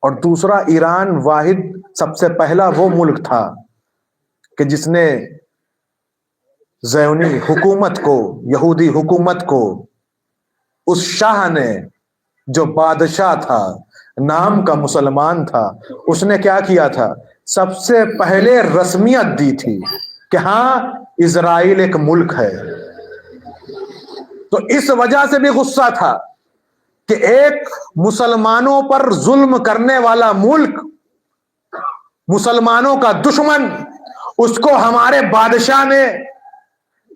اور دوسرا ایران واحد سب سے پہلا وہ ملک تھا کہ جس نے زیونی حکومت کو, یہودی حکومت کو, اس شاہ نے جو بادشاہ تھا, نام کا مسلمان تھا, اس نے کیا کیا تھا, سب سے پہلے رسمیت دی تھی کہ ہاں اسرائیل ایک ملک ہے. تو اس وجہ سے بھی غصہ تھا کہ ایک مسلمانوں پر ظلم کرنے والا ملک, مسلمانوں کا دشمن, اس کو ہمارے بادشاہ نے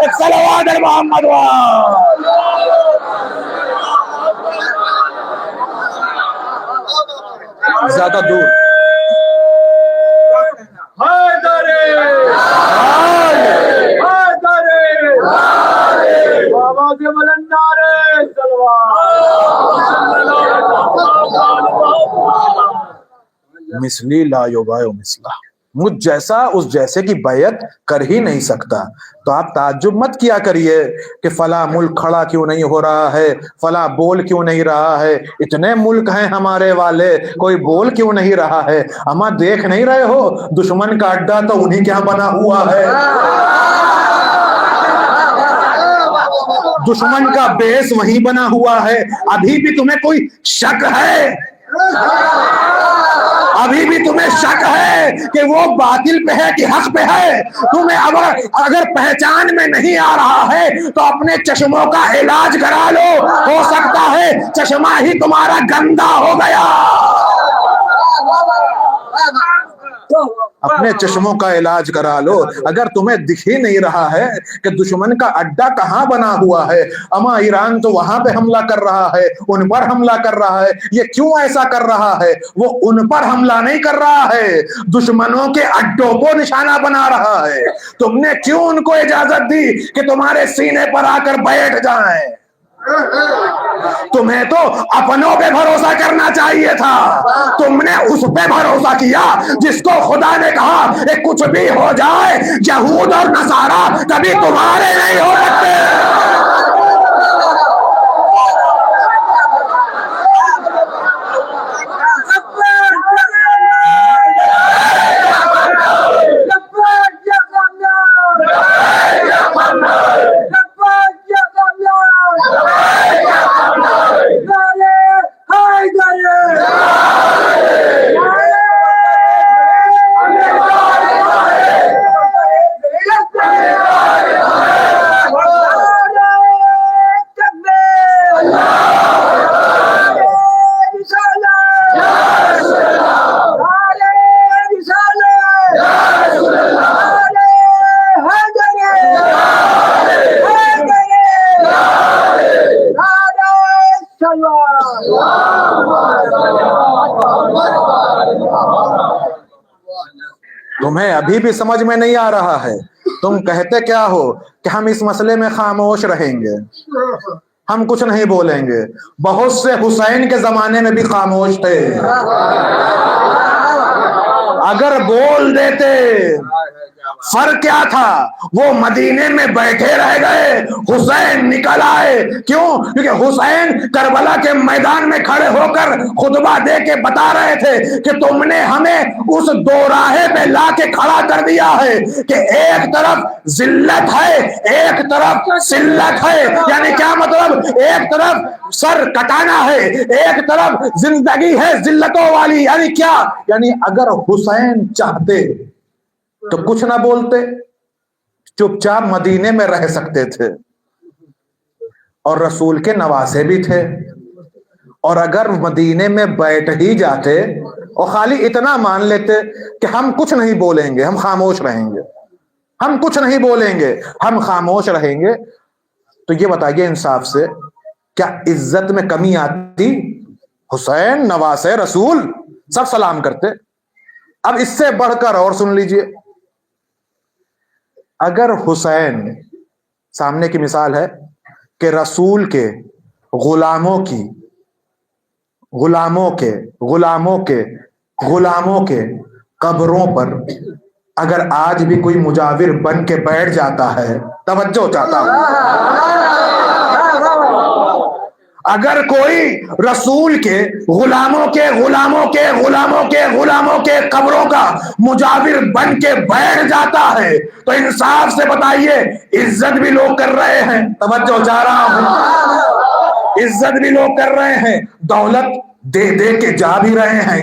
ایک صلوات علی محمد زیادہ دور مثلی لا یبایع مثلہ، مجھ جیسا اس جیسے کی بیعت کر ہی نہیں سکتا. تو آپ تعجب مت کیا کریے کہ فلاں ملک کھڑا کیوں نہیں ہو رہا ہے، فلاں بول کیوں نہیں رہا ہے، اتنے ملک ہیں ہمارے والے، کوئی بول کیوں نہیں رہا ہے. اما دیکھ نہیں رہے ہو دشمن کا اڈا تو انہی کے یہاں بنا ہوا ہے، دشمن کا بیس وہیں بنا ہوا ہے. ابھی بھی تمہیں کوئی شک ہے، ابھی بھی تمہیں شک ہے کہ وہ باطل پہ ہے کہ حق پہ ہے؟ تمہیں اگر پہچان میں نہیں آ رہا ہے تو اپنے چشموں کا علاج کرا لو، ہو سکتا ہے چشمہ ہی تمہارا گندا ہو گیا. اپنے چشموں کا علاج کرا لو. اگر تمہیں دکھ ہی نہیں رہا ہے کہ دشمن کا اڈا کہاں بنا ہوا ہے، اما ایران تو وہاں پہ حملہ کر رہا ہے، ان پر حملہ کر رہا ہے. یہ کیوں ایسا کر رہا ہے؟ وہ ان پر حملہ نہیں کر رہا ہے، دشمنوں کے اڈوں کو نشانہ بنا رہا ہے. تم نے کیوں ان کو اجازت دی کہ تمہارے سینے پر آ کر بیٹھ جائیں؟ تمہیں تو اپنوں پہ بھروسہ کرنا چاہیے تھا. تم نے اس پہ بھروسہ کیا جس کو خدا نے کہا کہ کچھ بھی ہو جائے یہود اور نصارا کبھی تمہارے نہیں ہو سکتے. تمہیں ابھی بھی سمجھ میں نہیں آ رہا ہے. تم کہتے کیا ہو کہ ہم اس مسئلے میں خاموش رہیں گے، ہم کچھ نہیں بولیں گے. بہت سے حسین کے زمانے میں بھی خاموش تھے. اگر بول دیتے فرق کیا تھا؟ وہ مدینے میں بیٹھے رہ گئے، حسین نکل آئے. کیوں؟ کیونکہ حسین کربلا کے میدان میں کھڑے ہو کر خطبہ دے کے بتا رہے تھے کہ تم نے ہمیں اس دو راہے پہ لا کے کھڑا کر دیا ہے کہ ایک طرف ذلت ہے ایک طرف ذلت ہے. یعنی کیا مطلب؟ ایک طرف سر کٹانا ہے، ایک طرف زندگی ہے ذلتوں والی. یعنی کیا؟ یعنی اگر حسین چاہتے تو کچھ نہ بولتے، چپ چاپ مدینے میں رہ سکتے تھے، اور رسول کے نواسے بھی تھے. اور اگر مدینے میں بیٹھ ہی جاتے اور خالی اتنا مان لیتے کہ ہم کچھ نہیں بولیں گے، ہم خاموش رہیں گے، ہم کچھ نہیں بولیں گے، ہم خاموش رہیں گے، تو یہ بتائیے انصاف سے کیا عزت میں کمی آتی؟ حسین نواسے رسول سب سلام کرتے. اب اس سے بڑھ کر اور سن لیجئے، اگر حسین، سامنے کی مثال ہے کہ رسول کے غلاموں کے قبروں پر اگر آج بھی کوئی مجاور بن کے بیٹھ جاتا ہے، توجہ چاہتا ہوں، اگر کوئی رسول کے غلاموں کے قبروں کا مجاور بن کے بیٹھ جاتا ہے تو انصاف سے بتائیے عزت بھی لوگ کر رہے ہیں. توجہ چاہ رہا ہوں، عزت بھی لوگ کر رہے ہیں، دولت دے کے جا بھی رہے ہیں،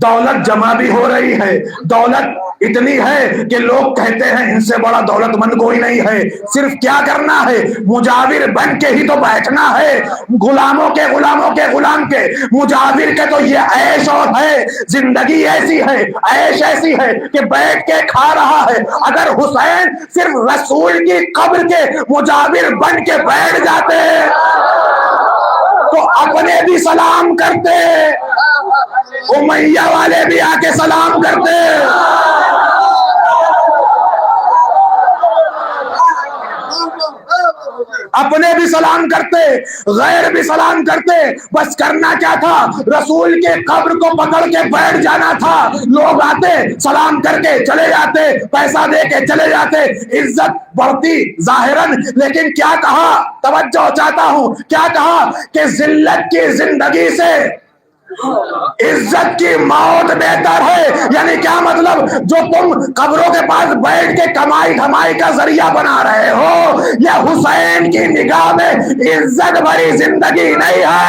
دولت جمع بھی ہو رہی ہے، دولت اتنی ہے کہ لوگ کہتے ہیں ان سے بڑا دولت مند کوئی نہیں ہے. صرف کیا کرنا ہے؟ مجاور بن کے ہی تو بیٹھنا ہے. غلاموں کے غلام کے مجاور کے تو یہ عیش اور ہے. زندگی ایسی ہے، عیش ایسی ہے کہ بیٹھ کے کھا رہا ہے. اگر حسین صرف رسول کی قبر کے مجاور بن کے بیٹھ جاتے تو اپنے بھی سلام کرتے، امیہ والے بھی آ کے سلام کرتے. اپنے بھی سلام کرتے، غیر بھی سلام کرتے. بس کرنا کیا تھا؟ رسول کے قبر کو پکڑ کے بیٹھ جانا تھا. لوگ آتے، سلام کر کے چلے جاتے، پیسہ دے کے چلے جاتے، عزت بڑھتی ظاہراً. لیکن کیا کہا؟ توجہ چاہتا ہوں، کیا کہا کہ ذلت کی زندگی سے عزت کی موت بہتر ہے. یعنی کیا مطلب؟ جو تم قبروں کے پاس بیٹھ کے کمائی دھمائی کا ذریعہ بنا رہے ہو، یہ حسین کی نگاہ میں عزت بھری زندگی نہیں ہے.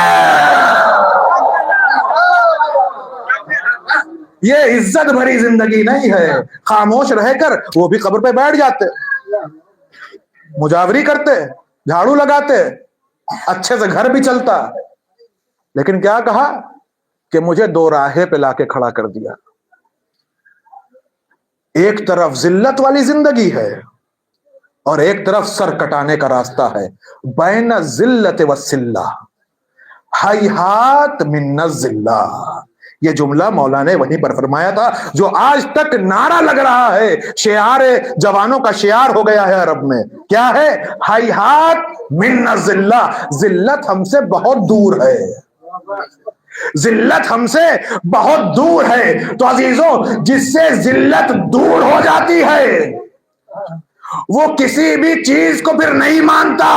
یہ عزت بھری زندگی نہیں ہے. خاموش رہ کر وہ بھی قبر پہ بیٹھ جاتے، مجاوری کرتے، جھاڑو لگاتے، اچھے سے گھر بھی چلتا. لیکن کیا کہا کہ مجھے دو راہے پہ لا کے کھڑا کر دیا. ایک طرف ذلت والی زندگی ہے اور ایک طرف سر کٹانے کا راستہ ہے. بین ذلت و سلہ ہیہات من الذلہ. یہ جملہ مولا نے وہیں پر فرمایا تھا جو آج تک نعرہ لگ رہا ہے، شعار جوانوں کا شعار ہو گیا ہے عرب میں. کیا ہے؟ ہیہات من الذلہ. ذلت ہم سے بہت دور ہے، ذلت ہم سے بہت دور ہے. تو عزیزوں، جس سے ذلت دور ہو جاتی ہے وہ کسی بھی چیز کو پھر نہیں مانتا.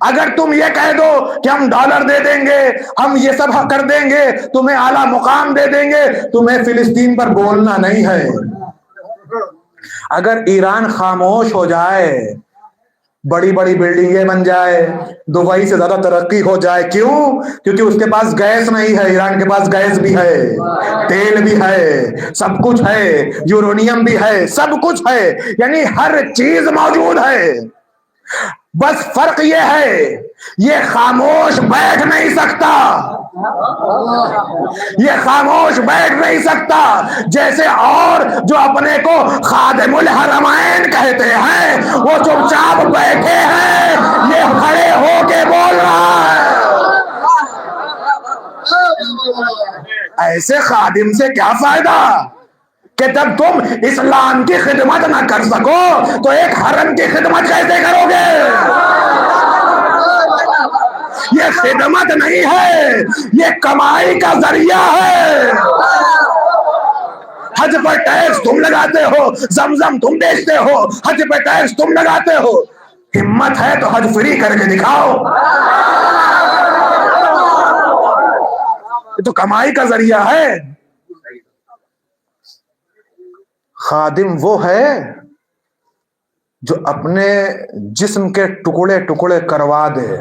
اگر تم یہ کہہ دو کہ ہم ڈالر دے دیں گے، ہم یہ سب کر دیں گے، تمہیں اعلیٰ مقام دے دیں گے، تمہیں فلسطین پر بولنا نہیں ہے. اگر ایران خاموش ہو جائے، بڑی بڑی بلڈنگیں بن جائے، دبئی سے زیادہ ترقی ہو جائے، کیوں؟ کیونکہ اس کے پاس گیس نہیں ہے. ایران کے پاس گیس بھی ہے، تیل بھی ہے، سب کچھ ہے، یورونیم بھی ہے، سب کچھ ہے. یعنی ہر چیز موجود ہے. بس فرق یہ ہے، یہ خاموش بیٹھ نہیں سکتا، یہ خاموش بیٹھ نہیں سکتا. جیسے اور جو اپنے کو خادم الحرمین کہتے ہیں وہ چپ چاپ بیٹھے ہیں، یہ کھڑے ہو کے بول رہا ہے. ایسے خادم سے کیا فائدہ کہ جب تم اسلام کی خدمت نہ کر سکو تو ایک حرم کی خدمت کیسے کرو گے؟ یہ خدمت نہیں ہے، یہ کمائی کا ذریعہ ہے. حج پر ٹیکس تم لگاتے ہو، زمزم تم بیچتے ہو، حج پر ٹیکس تم لگاتے ہو. ہمت ہے تو حج فری کر کے دکھاؤ. یہ تو کمائی کا ذریعہ ہے. خادم وہ ہے جو اپنے جسم کے ٹکڑے ٹکڑے کروا دے.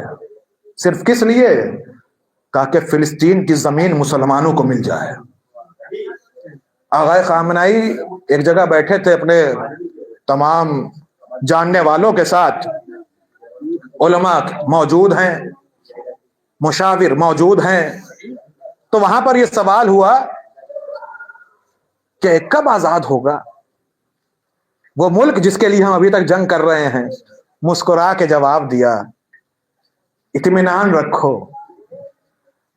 صرف کس لیے؟ تاکہ فلسطین کی زمین مسلمانوں کو مل جائے. آغا خامنائی ایک جگہ بیٹھے تھے اپنے تمام جاننے والوں کے ساتھ، علماء موجود ہیں، مشاور موجود ہیں. تو وہاں پر یہ سوال ہوا کہ کب آزاد ہوگا وہ ملک جس کے لیے ہم ابھی تک جنگ کر رہے ہیں. مسکرا کے جواب دیا، اطمینان رکھو،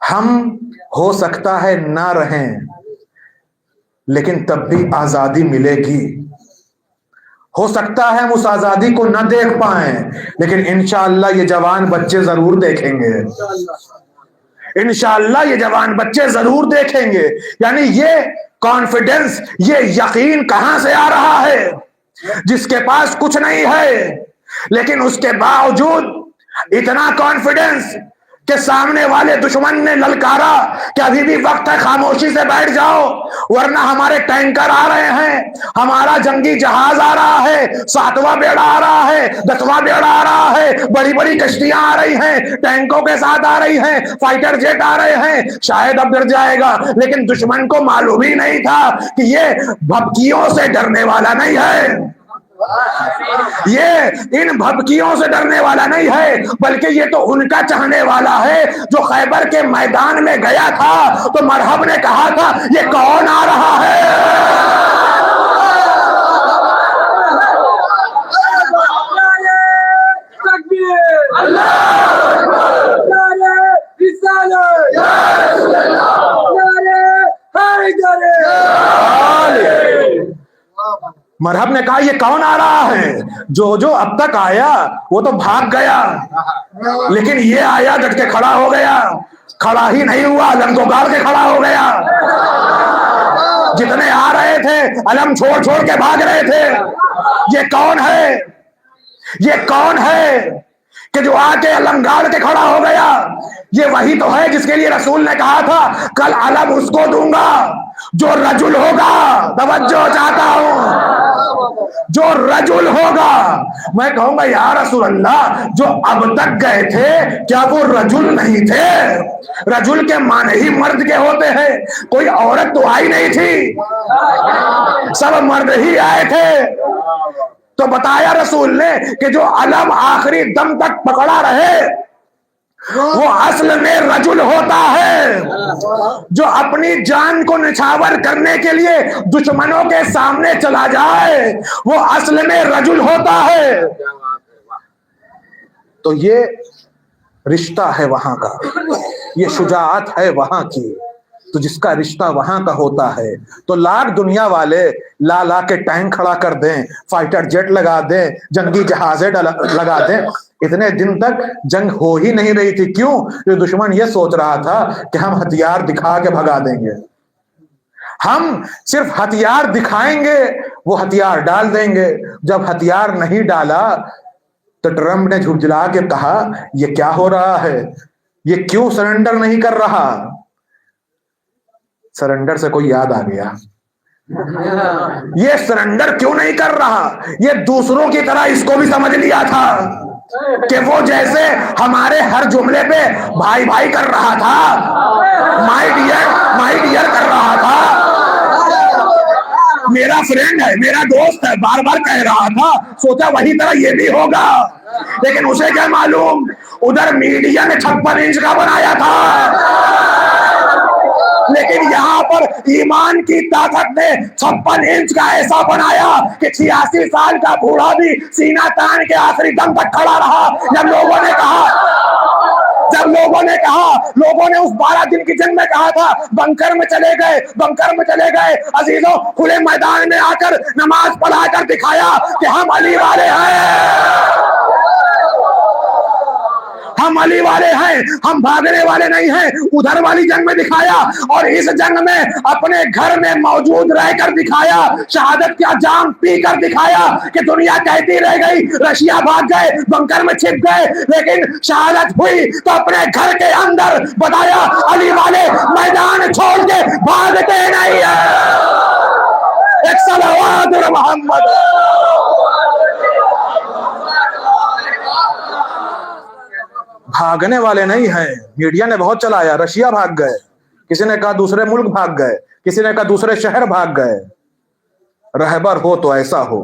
ہم ہو سکتا ہے نہ رہیں لیکن تب بھی آزادی ملے گی. ہو سکتا ہے ہم اس آزادی کو نہ دیکھ پائیں لیکن انشاءاللہ یہ جوان بچے ضرور دیکھیں گے. انشاءاللہ یہ جوان بچے ضرور دیکھیں گے. یعنی یہ کانفیڈنس، یہ یقین کہاں سے آ رہا ہے؟ جس کے پاس کچھ نہیں ہے لیکن اس کے باوجود اتنا کانفیڈنس کہ سامنے والے دشمن نے للکارا کہ ابھی بھی وقت ہے خاموشی سے بیٹھ جاؤ ورنہ ہمارے ٹینکر آ رہے ہیں, ہمارا جنگی جہاز آ رہا ہے, 7واں بیڑا آ رہا ہے, 10واں بیڑا آ رہا ہے, بڑی بڑی کشتیاں آ رہی ہیں, ٹینکوں کے ساتھ آ رہی ہیں, فائٹر جیٹ آ رہے ہیں, شاید اب ڈر جائے گا. لیکن دشمن کو معلوم ہی نہیں تھا کہ یہ بھبکیوں سے ڈرنے والا نہیں ہے, یہ ان بھبکیوں سے ڈرنے والا نہیں ہے, بلکہ یہ تو ان کا چاہنے والا ہے جو خیبر کے میدان میں گیا تھا تو مرحب نے کہا تھا یہ کون آ رہا ہے. مرحب نے کہا یہ کون آ رہا ہے؟ جو اب تک آیا وہ تو بھاگ گیا, لیکن یہ آیا ڈٹ کے کھڑا ہو گیا, کھڑا ہی نہیں ہوا علم گاڑ کے کھڑا ہو گیا. جتنے آ رہے تھے علم چھوڑ چھوڑ کے بھاگ رہے تھے. یہ کون ہے, یہ کون ہے کہ جو آ کے علم گاڑ کے کھڑا ہو گیا؟ یہ وہی تو ہے جس کے لیے رسول نے کہا تھا کل علم اس کو دوں گا جو رجل ہوگا. توجہ چاہتا ہوں, جو رجل ہوگا. میں کہوں گا یا رسول اللہ جو اب تک گئے تھے کیا وہ رجل نہیں تھے؟ رجل کے معنی ہی مرد کے ہوتے ہیں, کوئی عورت تو آئی نہیں تھی, سب مرد ہی آئے تھے. تو بتایا رسول نے کہ جو علم آخری دم تک پکڑا رہے وہ اصل میں رجل ہوتا ہے, جو اپنی جان کو نچھاور کرنے کے لیے دشمنوں کے سامنے چلا جائے وہ اصل میں رجل ہوتا ہے. تو یہ رشتہ ہے وہاں کا, یہ شجاعت ہے وہاں کی. تو جس کا رشتہ وہاں کا ہوتا ہے تو لاکھ دنیا والے لا کے ٹینک کھڑا کر دیں, فائٹر جیٹ لگا دیں, جنگی جہازیں لگا دیں, اتنے دن تک جنگ ہو ہی نہیں رہی تھی. کیوں؟ یہ دشمن یہ سوچ رہا تھا کہ ہم ہتھیار دکھا کے بھگا دیں گے, ہم صرف ہتھیار دکھائیں گے وہ ہتھیار ڈال دیں گے. جب ہتھیار نہیں ڈالا تو ٹرمپ نے جھجلا کے کہا یہ کیا ہو رہا ہے, یہ کیوں سرنڈر نہیں کر رہا؟ سرنڈر سے کوئی یاد آ گیا, یہ سرنڈر کیوں نہیں کر رہا؟ یہ دوسروں کی طرح اس کو بھی سمجھ لیا تھا کہ وہ جیسے ہمارے ہر جملے پہ بھائی بھائی کر رہا تھا, مائی ڈیئر کر رہا تھا, میرا فرینڈ ہے, میرا دوست ہے, بار بار کہہ رہا تھا, سوچا وہی طرح یہ بھی ہوگا. لیکن اسے کیا معلوم ادھر میڈیا نے 56 انچ کا بنایا تھا, لیکن یہاں پر ایمان کی طاقت نے 56 انچ کا ایسا بنایا کہ 86 سال کا بوڑھا بھی سینہ تان کے آخری دم تک کھڑا رہا. جب لوگوں نے اس 12 دن کی جنگ میں کہا تھا بنکر میں چلے گئے, عزیزوں کھلے میدان میں آ کر نماز پڑھا کر دکھایا کہ ہم علی والے ہیں, ہم علی والے ہیں, ہم بھاگنے والے نہیں ہیں. ادھر والی جنگ میں دکھایا اور اس جنگ میں اپنے گھر میں موجود رہ کر دکھایا, شہادت کا جام پی کر دکھایا کہ دنیا کہتی رہ گئی رشیا بھاگ گئے, بنکر میں چھپ گئے, لیکن شہادت ہوئی تو اپنے گھر کے اندر بتایا علی والے میدان چھوڑ کے بھاگتے نہیں ہیں. ایک صلوات محمد. بھاگنے والے نہیں ہیں. میڈیا نے بہت چلایا رشیا بھاگ گئے, کسی نے کہا دوسرے ملک بھاگ گئے, کسی نے کہا دوسرے شہر بھاگ گئے. رہبر ہو تو ایسا ہو.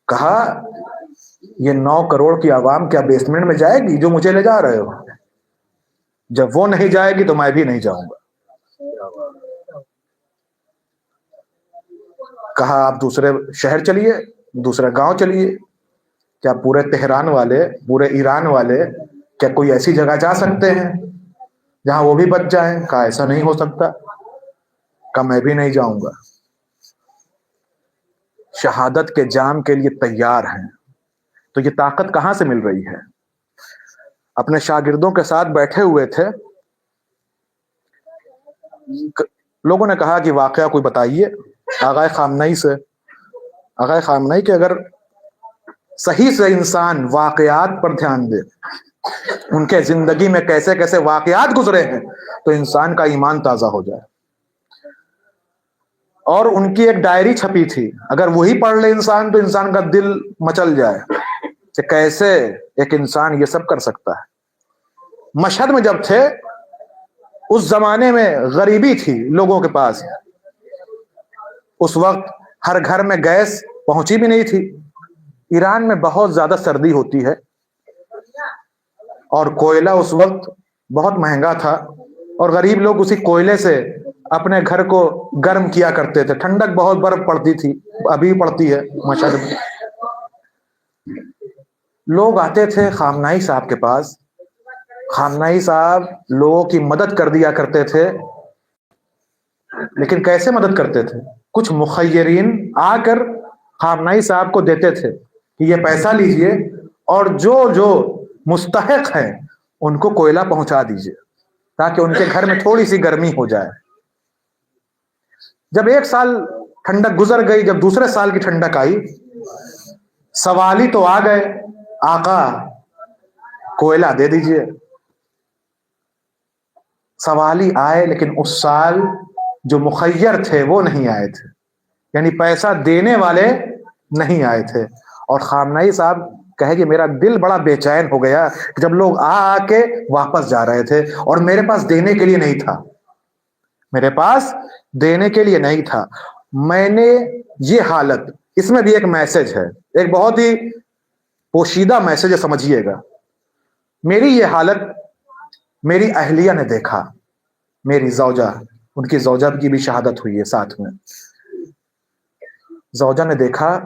کہا یہ 9 کروڑ کی عوام کیا بیسمنٹ میں جائے گی جو مجھے لے جا رہے ہو؟ جب وہ نہیں جائے گی تو میں بھی نہیں جاؤں گا. کہا آپ دوسرے شہر چلیے, دوسرے گاؤں چلیے. کیا پورے تہران والے, پورے ایران والے کیا کوئی ایسی جگہ جا سکتے ہیں جہاں وہ بھی بچ جائیں؟ کہا ایسا نہیں ہو سکتا. کہا میں بھی نہیں جاؤں گا. شہادت کے جام کے لیے تیار ہیں. تو یہ طاقت کہاں سے مل رہی ہے؟ اپنے شاگردوں کے ساتھ بیٹھے ہوئے تھے, لوگوں نے کہا کہ واقعہ کوئی بتائیے آغا خامنئی سے. آغا خامنئی کہ اگر صحیح سے انسان واقعات پر دھیان دے ان کے زندگی میں کیسے کیسے واقعات گزرے ہیں تو انسان کا ایمان تازہ ہو جائے. اور ان کی ایک ڈائری چھپی تھی, اگر وہی پڑھ لے انسان تو انسان کا دل مچل جائے کہ کیسے ایک انسان یہ سب کر سکتا ہے. مشہد میں جب تھے اس زمانے میں غریبی تھی لوگوں کے پاس, اس وقت ہر گھر میں گیس پہنچی بھی نہیں تھی. ایران میں بہت زیادہ سردی ہوتی ہے اور کوئلہ اس وقت بہت مہنگا تھا, اور غریب لوگ اسی کوئلے سے اپنے گھر کو گرم کیا کرتے تھے. ٹھنڈک بہت برف پڑتی تھی, ابھی پڑتی ہے مشہد میں. لوگ آتے تھے خامنائی صاحب کے پاس, خامنائی صاحب لوگوں کی مدد کر دیا کرتے تھے. لیکن کیسے مدد کرتے تھے؟ کچھ مخیرین آ کر خامنائی صاحب کو دیتے تھے کہ یہ پیسہ لیجئے اور جو جو مستحق ہیں ان کو کوئلہ پہنچا دیجئے تاکہ ان کے گھر میں تھوڑی سی گرمی ہو جائے. جب ایک سال ٹھنڈک گزر گئی, جب دوسرے سال کی ٹھنڈک آئی, سوالی تو آ گئے, آقا کوئلہ دے دیجئے. سوالی آئے لیکن اس سال جو مخیر تھے وہ نہیں آئے تھے, یعنی پیسہ دینے والے نہیں آئے تھے. اور خامنائی صاحب کہے کہ میرا دل بڑا بے چین ہو گیا کہ جب لوگ آ کے واپس جا رہے تھے اور میرے پاس دینے کے لیے نہیں تھا, میرے پاس دینے کے لیے نہیں تھا. میں نے یہ حالت, اس میں بھی ایک میسج ہے, ایک بہت ہی پوشیدہ میسج ہے, سمجھیے گا. میری یہ حالت میری اہلیہ نے دیکھا, میری زوجہ, ان کی زوجہ کی بھی شہادت ہوئی ہے ساتھ میں. زوجہ نے دیکھا,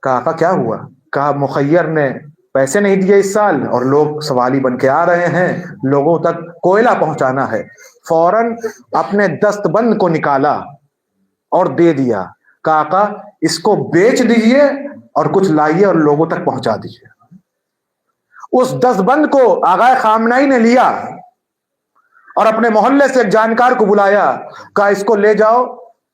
کہا آقا کیا ہوا؟ کہا مخیر نے پیسے نہیں دیے اس سال اور لوگ سوالی بن کے آ رہے ہیں, لوگوں تک کوئلہ پہنچانا ہے. فوراً اپنے دست بند کو نکالا اور دے دیا. کہا آقا اس کو بیچ دیجئے اور کچھ لائیے اور لوگوں تک پہنچا دیجئے. اس دست بند کو آغا خامنائی نے لیا اور اپنے محلے سے ایک جانکار کو بلایا, کہا اس کو لے جاؤ,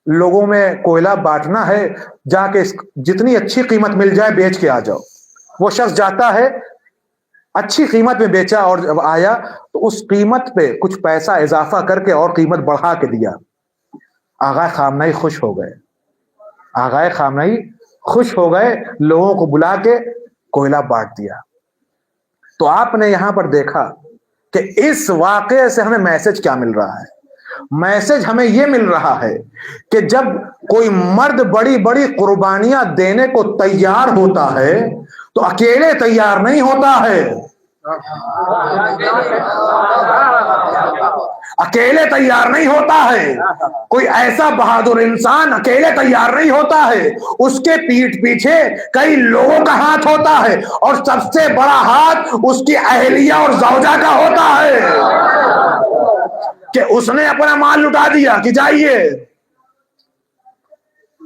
لوگوں میں کوئلہ بانٹنا ہے, جا کے جتنی اچھی قیمت مل جائے بیچ کے آ جاؤ. وہ شخص جاتا ہے, اچھی قیمت میں بیچا, اور جب آیا تو اس قیمت پہ کچھ پیسہ اضافہ کر کے اور قیمت بڑھا کے دیا. آغا خامنائی خوش ہو گئے, آغا خامنائی خوش ہو گئے, لوگوں کو بلا کے کوئلہ بانٹ دیا. تو آپ نے یہاں پر دیکھا کہ اس واقعے سے ہمیں میسج کیا مل رہا ہے. میسج ہمیں یہ مل رہا ہے کہ جب کوئی مرد بڑی بڑی قربانیاں دینے کو تیار ہوتا ہے تو اکیلے تیار نہیں ہوتا ہے, اکیلے تیار نہیں ہوتا ہے. کوئی ایسا بہادر انسان اکیلے تیار نہیں ہوتا ہے, اس کے پیٹھ پیچھے کئی لوگوں کا ہاتھ ہوتا ہے, اور سب سے بڑا ہاتھ اس کی اہلیہ اور زوجہ کا ہوتا ہے کہ اس نے اپنا مال لٹا دیا کہ جائیے.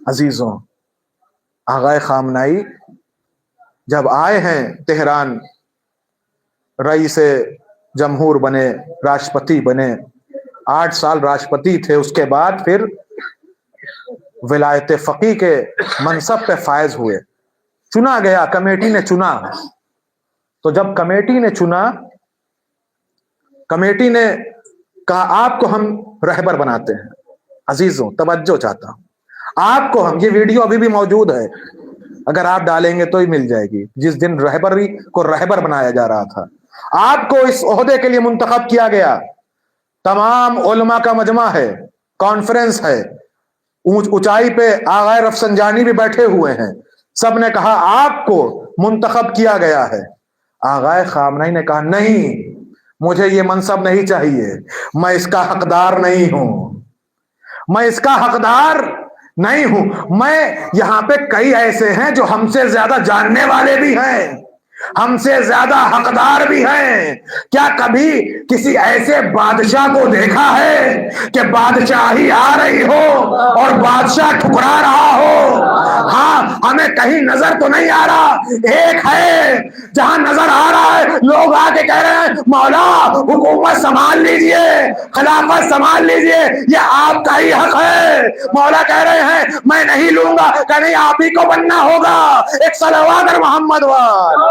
عزیزوں, آغا خامنائی جب آئے ہیں تہران, رئیس جمہور بنے, راشٹرپتی بنے, 8 سال راشٹرپتی تھے. اس کے بعد پھر ولایت فقیہ کے منصب پہ فائز ہوئے, چنا گیا, کمیٹی نے چنا. تو جب کمیٹی نے چنا, کمیٹی نے کہا آپ کو ہم رہبر بناتے ہیں. عزیزوں توجہ چاہتا ہوں, آپ کو ہم, یہ ویڈیو ابھی بھی موجود ہے, اگر آپ ڈالیں گے تو ہی مل جائے گی, جس دن رہبری کو رہبر بنایا جا رہا تھا. آپ کو اس عہدے کے لیے منتخب کیا گیا. تمام علماء کا مجمع ہے, کانفرنس ہے, اونچائی پہ آغا رفسنجانی بھی بیٹھے ہوئے ہیں. سب نے کہا آپ کو منتخب کیا گیا ہے. آغا خامنائی نے کہا نہیں, مجھے یہ منصب نہیں چاہیے, میں اس کا حقدار نہیں ہوں, میں اس کا حقدار نہیں ہوں. میں یہاں پہ کئی ایسے ہیں جو ہم سے زیادہ جاننے والے بھی ہیں, ہم سے زیادہ حقدار بھی ہیں. کیا کبھی کسی ایسے بادشاہ کو دیکھا ہے کہ بادشاہی آ رہی ہو اور بادشاہ ٹھکرا رہا ہو؟ ہاں, ہمیں کہیں نظر تو نہیں آ رہا. ایک ہے جہاں نظر آ رہا ہے, لوگ آ کے کہہ رہے ہیں مولا حکومت سنبھال لیجئے, خلافت سنبھال لیجئے, یہ آپ کا ہی حق ہے. مولا کہہ رہے ہیں میں نہیں لوں گا, کہ نہیں آپ ہی کو بننا ہوگا. ایک صلوات محمد وال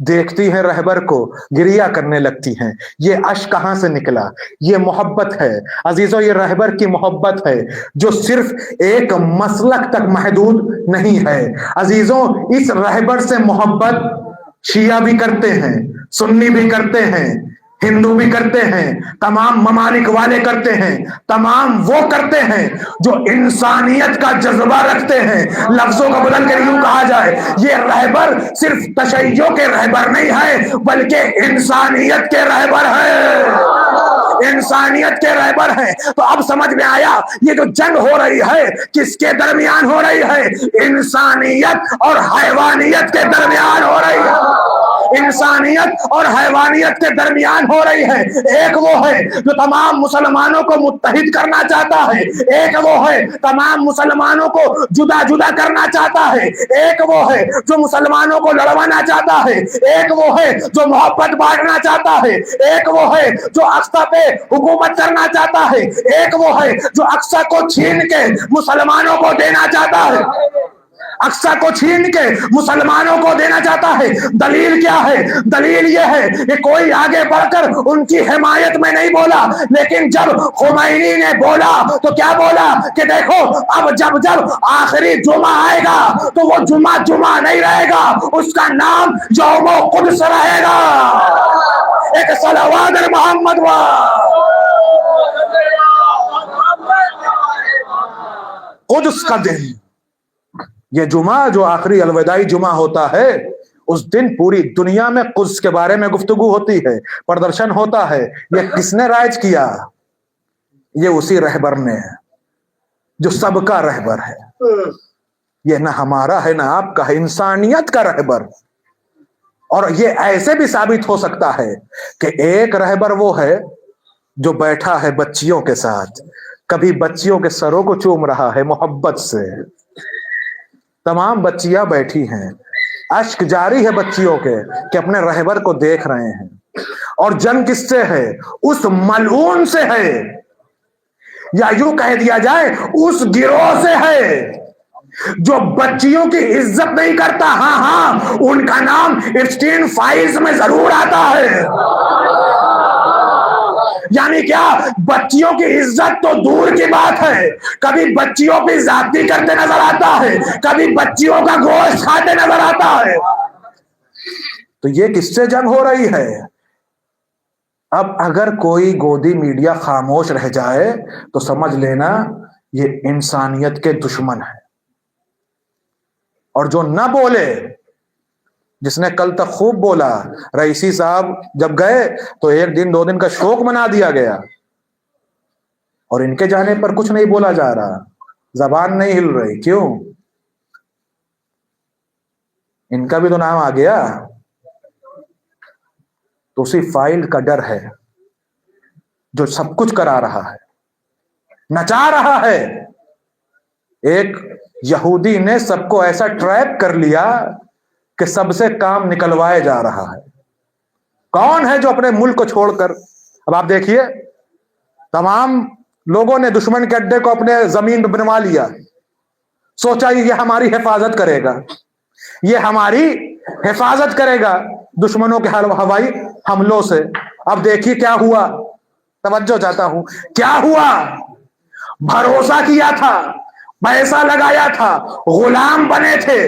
دیکھتی ہیں رہبر کو گریا کرنے لگتی ہیں. یہ اشک کہاں سے نکلا؟ یہ محبت ہے عزیزوں، یہ رہبر کی محبت ہے جو صرف ایک مسلک تک محدود نہیں ہے. عزیزوں، اس رہبر سے محبت شیعہ بھی کرتے ہیں، سنی بھی کرتے ہیں، ہندو بھی کرتے ہیں، تمام ممالک والے کرتے ہیں، تمام وہ کرتے ہیں جو انسانیت کا جذبہ رکھتے ہیں. لفظوں کا بلند کر یوں کہا جائے، یہ رہبر صرف تشیع کے رہبر نہیں ہے بلکہ انسانیت کے رہبر ہے، انسانیت کے رہبر ہیں. تو اب سمجھ میں آیا یہ جو جنگ ہو رہی ہے کس کے درمیان ہو رہی ہے؟ انسانیت اور حیوانیت کے درمیان ہو رہی ہے، انسانیت اور حیوانیت کے درمیان ہو رہی ہے. ایک وہ ہے جو تمام مسلمانوں کو متحد کرنا چاہتا ہے، ایک وہ ہے تمام مسلمانوں کو جدا جدا کرنا چاہتا ہے، ایک وہ ہے جو مسلمانوں کو لڑوانا چاہتا ہے، ایک وہ ہے جو محبت بانٹنا چاہتا ہے، ایک وہ ہے جو اقصی پہ حکومت کرنا چاہتا ہے، ایک وہ ہے جو اقصی کو چھین کے مسلمانوں کو دینا چاہتا ہے، اقصی کو چھین کے مسلمانوں کو دینا چاہتا ہے. دلیل کیا ہے؟ دلیل یہ ہے کہ کوئی آگے بڑھ کر ان کی حمایت میں نہیں بولا، لیکن جب خمینی نے بولا تو کیا بولا کہ دیکھو اب جب آخری جمعہ آئے گا تو وہ جمعہ نہیں رہے گا، اس کا نام یوم قدس رہے گا. ایک صلوات محمد قدس کا دن، یہ جمعہ جو آخری الوداعی جمعہ ہوتا ہے، اس دن پوری دنیا میں قدس کے بارے میں گفتگو ہوتی ہے، پردرشن ہوتا ہے. یہ کس نے رائج کیا؟ یہ اسی رہبر نے جو سب کا رہبر ہے. یہ نہ ہمارا ہے نہ آپ کا ہے، انسانیت کا رہبر. اور یہ ایسے بھی ثابت ہو سکتا ہے کہ ایک رہبر وہ ہے جو بیٹھا ہے بچیوں کے ساتھ، کبھی بچیوں کے سروں کو چوم رہا ہے محبت سے. تمام بچیاں بیٹھی ہیں، اشک جاری ہے بچیوں کے کہ اپنے رہبر کو دیکھ رہے ہیں. اور جنگ کس سے ہے؟ اس ملعون سے ہے، یا یوں کہہ دیا جائے اس گروہ سے ہے جو بچیوں کی عزت نہیں کرتا. ہاں ان کا نام ایپسٹین فائلز میں ضرور آتا ہے. یعنی کیا؟ بچیوں کی عزت تو دور کی بات ہے، کبھی بچیوں پہ زیادتی کرتے نظر آتا ہے، کبھی بچیوں کا گوشت کھاتے نظر آتا ہے. تو یہ کس سے جنگ ہو رہی ہے؟ اب اگر کوئی گودی میڈیا خاموش رہ جائے تو سمجھ لینا یہ انسانیت کے دشمن ہے. اور جو نہ بولے، جس نے کل تک خوب بولا، رئیسی صاحب جب گئے تو 1 دن 2 دن کا شوق منا دیا گیا، اور ان کے جانے پر کچھ نہیں بولا جا رہا، زبان نہیں ہل رہی. کیوں؟ ان کا بھی تو نام آ گیا. تو اسی فائل کا ڈر ہے جو سب کچھ کرا رہا ہے، نچا رہا ہے. ایک یہودی نے سب کو ایسا ٹریپ کر لیا کہ سب سے کام نکلوائے جا رہا ہے. کون ہے جو اپنے ملک کو چھوڑ کر، اب آپ دیکھیے تمام لوگوں نے دشمن کے اڈے کو اپنے زمین پہ بنوا لیا، سوچا یہ ہماری حفاظت کرے گا، یہ ہماری حفاظت کرے گا دشمنوں کے ہوائی حملوں سے. اب دیکھیے کیا ہوا، توجہ چاہتا ہوں کیا ہوا. بھروسہ کیا تھا، پیسہ لگایا تھا، غلام بنے تھے.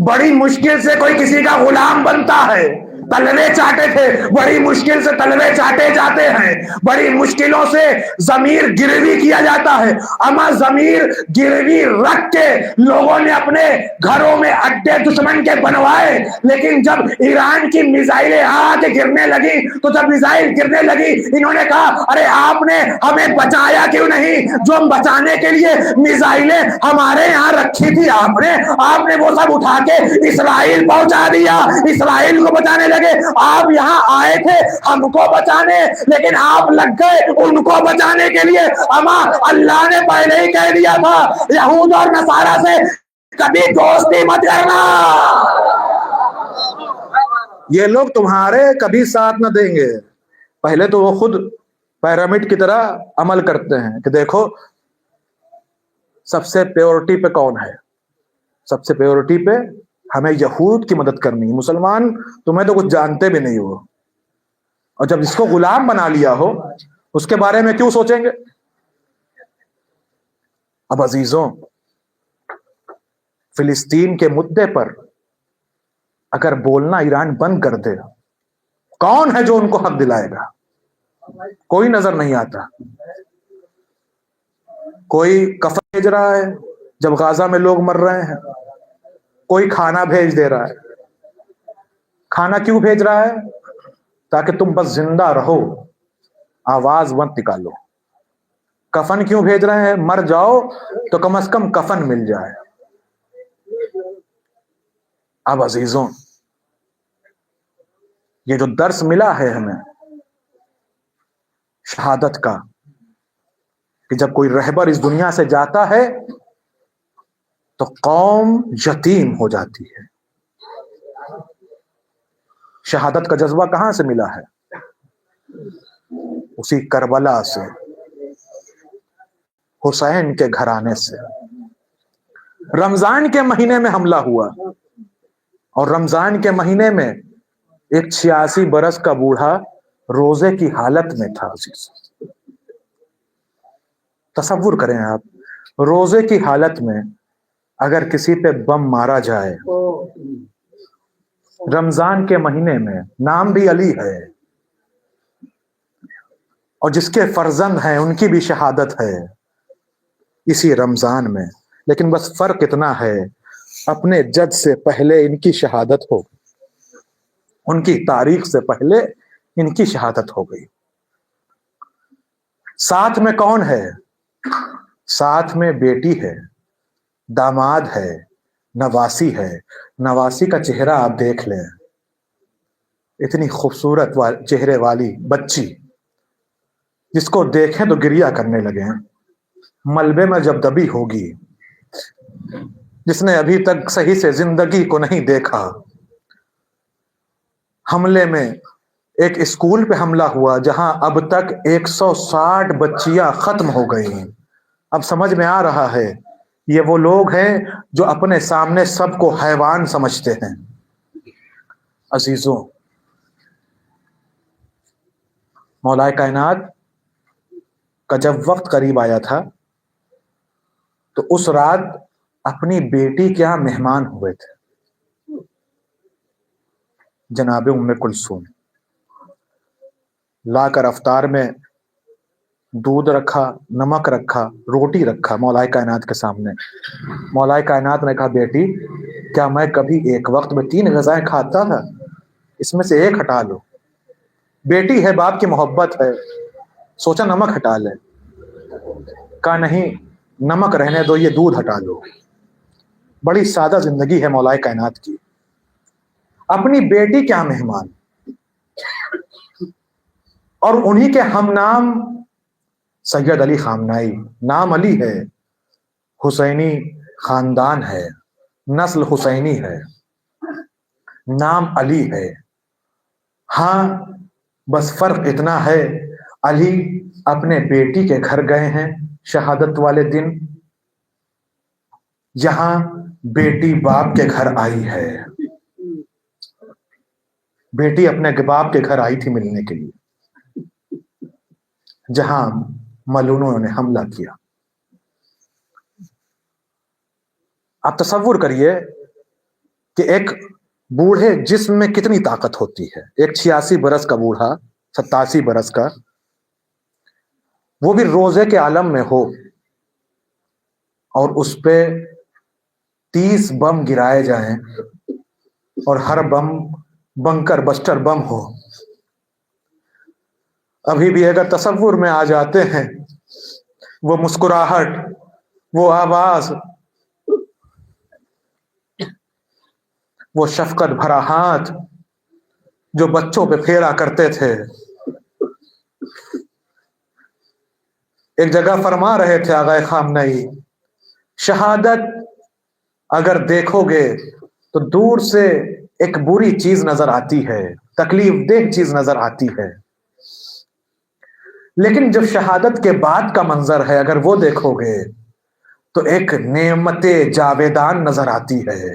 بڑی مشکل سے کوئی کسی کا غلام بنتا ہے. تلوے چاٹے تھے، بڑی مشکل سے تلوے چاٹے جاتے ہیں، بڑی مشکلوں سے ضمیر گروی کیا جاتا ہے. اما ضمیر گروی رکھ کے لوگوں نے اپنے گھروں میں اڈے دشمن کے بنوائے، لیکن جب ایران کی میزائلیں آ کے گرنے لگی تو جب میزائل گرنے لگی انہوں نے کہا ارے آپ نے ہمیں بچایا کیوں نہیں؟ جو ہم بچانے کے لیے میزائلیں ہمارے یہاں رکھی تھی آپ نے وہ سب اٹھا کے اسرائیل پہنچا دیا، اسرائیل کو بچانے لگے. آپ یہاں آئے تھے ہم کو بچانے، لیکن آپ لگ گئے ان کو بچانے کے لیے. اما اللہ نے پہلے ہی کہہ دیا تھا یہود اور نصارہ سے کبھی دوستی مت کرنا، یہ لوگ تمہارے کبھی ساتھ نہ دیں گے. پہلے تو وہ خود پیرامڈ کی طرح عمل کرتے ہیں کہ دیکھو سب سے پیورٹی پہ کون ہے، سب سے پیورٹی پہ ہمیں یہود کی مدد کرنی ہے. مسلمان تمہیں تو کچھ جانتے بھی نہیں ہو, اور جب اس کو غلام بنا لیا ہو اس کے بارے میں کیوں سوچیں گے؟ اب عزیزوں, فلسطین کے مدعے پر اگر بولنا ایران بند کر دے, کون ہے جو ان کو حق دلائے گا؟ کوئی نظر نہیں آتا. کوئی کفن بھیج رہا ہے جب غازہ میں لوگ مر رہے ہیں, کوئی کھانا بھیج دے رہا ہے. کھانا کیوں بھیج رہا ہے؟ تاکہ تم بس زندہ رہو, آواز مت نکالو. کفن کیوں بھیج رہے ہیں؟ مر جاؤ تو کم از کم کفن مل جائے. اب عزیزوں, یہ جو درس ملا ہے ہمیں شہادت کا, کہ جب کوئی رہبر اس دنیا سے جاتا ہے تو قوم یتیم ہو جاتی ہے. شہادت کا جذبہ کہاں سے ملا ہے؟ اسی کربلا سے, حسین کے گھرانے سے. رمضان کے مہینے میں حملہ ہوا, اور رمضان کے مہینے میں ایک 86 برس کا بوڑھا روزے کی حالت میں تھا. تصور کریں آپ, روزے کی حالت میں اگر کسی پہ بم مارا جائے, رمضان کے مہینے میں, نام بھی علی ہے, اور جس کے فرزند ہیں ان کی بھی شہادت ہے اسی رمضان میں. لیکن بس فرق اتنا ہے, اپنے جد سے پہلے ان کی شہادت ہو گئی, ان کی تاریخ سے پہلے ان کی شہادت ہو گئی. ساتھ میں کون ہے؟ ساتھ میں بیٹی ہے, داماد ہے, نواسی ہے. نواسی کا چہرہ آپ دیکھ لیں, اتنی خوبصورت چہرے والی بچی, جس کو دیکھیں تو گریہ کرنے لگے. ملبے میں جب دبی ہوگی, جس نے ابھی تک صحیح سے زندگی کو نہیں دیکھا. حملے میں ایک اسکول پہ حملہ ہوا جہاں اب تک 160 بچیاں ختم ہو گئی. اب سمجھ میں آ رہا ہے یہ وہ لوگ ہیں جو اپنے سامنے سب کو حیوان سمجھتے ہیں. عزیزوں, مولا کائنات کا جب وقت قریب آیا تھا تو اس رات اپنی بیٹی کے یہاں مہمان ہوئے تھے, جناب ام کلثوم. لا کر افطار میں دودھ رکھا, نمک رکھا, روٹی رکھا مولا کائنات کے سامنے. مولا کائنات نے کہا, بیٹی کیا میں کبھی ایک وقت میں 3 غذائیں کھاتا تھا؟ اس میں سے ایک ہٹا لو. بیٹی ہے, باپ کی محبت ہے, سوچا نمک ہٹا لے. کہا نہیں, نمک رہنے دو, یہ دودھ ہٹا لو. بڑی سادہ زندگی ہے مولا کائنات کی. اپنی بیٹی کیا مہمان, اور انہی کے ہم نام سید علی خامنائی. نام علی ہے, حسینی خاندان ہے, نسل حسینی ہے, نام علی ہے. ہاں بس فرق اتنا ہے, علی اپنے بیٹی کے گھر گئے ہیں شہادت والے دن, یہاں بیٹی باپ کے گھر آئی ہے. بیٹی اپنے باپ کے گھر آئی تھی ملنے کے لیے, جہاں ملونوں نے حملہ کیا. آپ تصور کریے کہ ایک بوڑھے جسم میں کتنی طاقت ہوتی ہے. ایک 86 برس کا بوڑھا, 87 برس کا, وہ بھی روزے کے عالم میں ہو, اور اس پہ 30 بم گرائے جائیں, اور ہر بم بنکر بسٹر بم ہو. ابھی بھی اگر تصور میں آ جاتے ہیں وہ مسکراہٹ, وہ آواز, وہ شفقت بھرا ہاتھ جو بچوں پہ پھیرا کرتے تھے. ایک جگہ فرما رہے تھے آغا خامنئی, شہادت اگر دیکھو گے تو دور سے ایک بری چیز نظر آتی ہے, تکلیف دہ چیز نظر آتی ہے, لیکن جب شہادت کے بعد کا منظر ہے اگر وہ دیکھو گے تو ایک نعمت جاویدان نظر آتی ہے.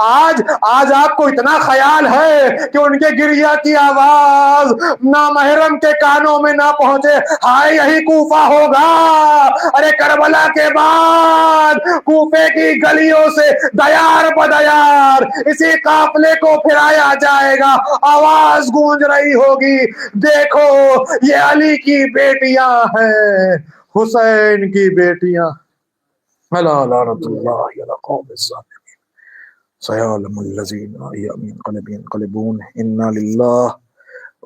آج آپ کو اتنا خیال ہے کہ ان کے گریہ کی آواز نامحرم کے کانوں میں نہ پہنچے. ہائے یہی کوفہ ہوگا. ارے کربلا کے بعد کوفے کی گلیوں سے دیار بدیار اسی قافلے کو پھرایا جائے گا. آواز گونج رہی ہوگی, دیکھو یہ علی کی بیٹیاں ہیں, حسین کی بیٹیاں. الا لعنت اللہ علی قوم الظالمین سیعلم الذین ينقلبون انا للہ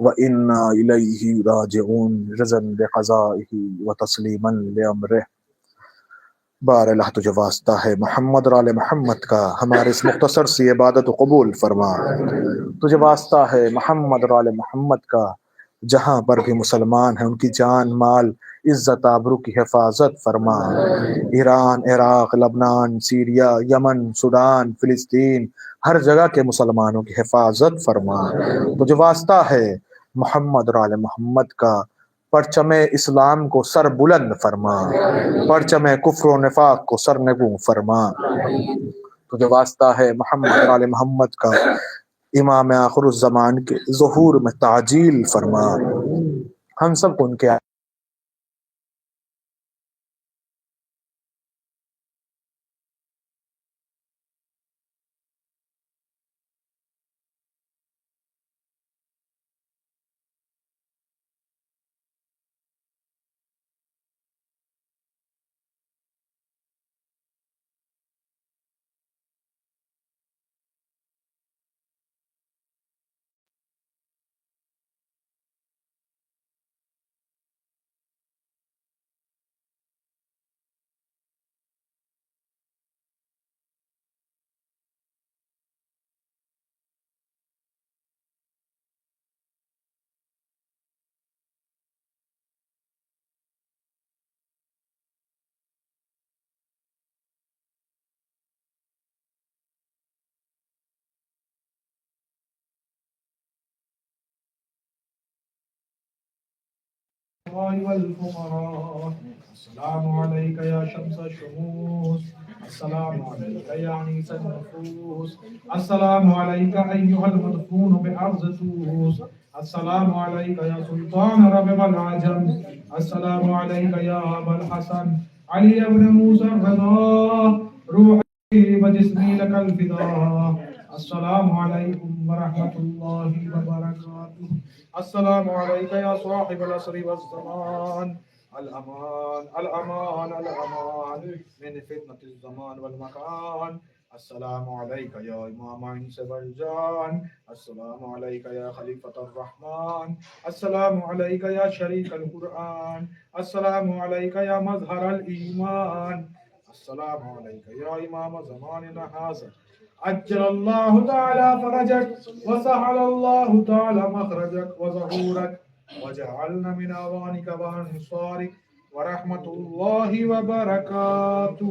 وانا الیہ راجعون رضا بقضائہ وتسلیما لامرہ. بار اللہ تجھے واسطہ ہے محمد اور آل محمد کا, ہمارے اس مختصر سی عبادت و قبول فرما. تجھے واسطہ ہے محمد اور آل محمد کا, جہاں پر بھی مسلمان ہیں ان کی جان مال عزت آبرو کی حفاظت فرما. ایران, عراق, لبنان, سیریا, یمن, سودان, فلسطین, ہر جگہ کے مسلمانوں کی حفاظت فرما. تجھے واسطہ ہے محمد اور آل محمد کا, پرچم اسلام کو سر بلند فرما, پرچم کفر و نفاق کو سر نگوں فرما. تجھے واسطہ ہے محمد اور آل محمد کا, امام آخر الزمان کے ظہور میں تعجیل فرما. ہم سب کو ان کے والفقراء. السلام عليك يا شمس الشموس. السلام عليك يا عنيس النفوس. السلام عليك أيها المدفون بأرض توس. السلام عليك يا سلطان ربب العجم. السلام عليك يا أبا الحسن علي بن موسى الرضا. روحي وجسمي لك الفداء. السلام عليكم ورحمة الله وبركاته. السلام عليك يا صاحب العصر والزمان. الأمان الأمان الأمان من فتنة الزمان والمكان. السلام عليك يا إمام عينس والجان. السلام عليك يا خليفة الرحمن. السلام عليك يا شريك القرآن. السلام عليك يا مظهر الإيمان. السلام عليك يا إمام زماننا هذا. عجل الله تعالى فرجك وسهل الله تعالى مخرجك وظهورك وجعلنا من أعوانك وأنصارك ورحمة الله وبركاته.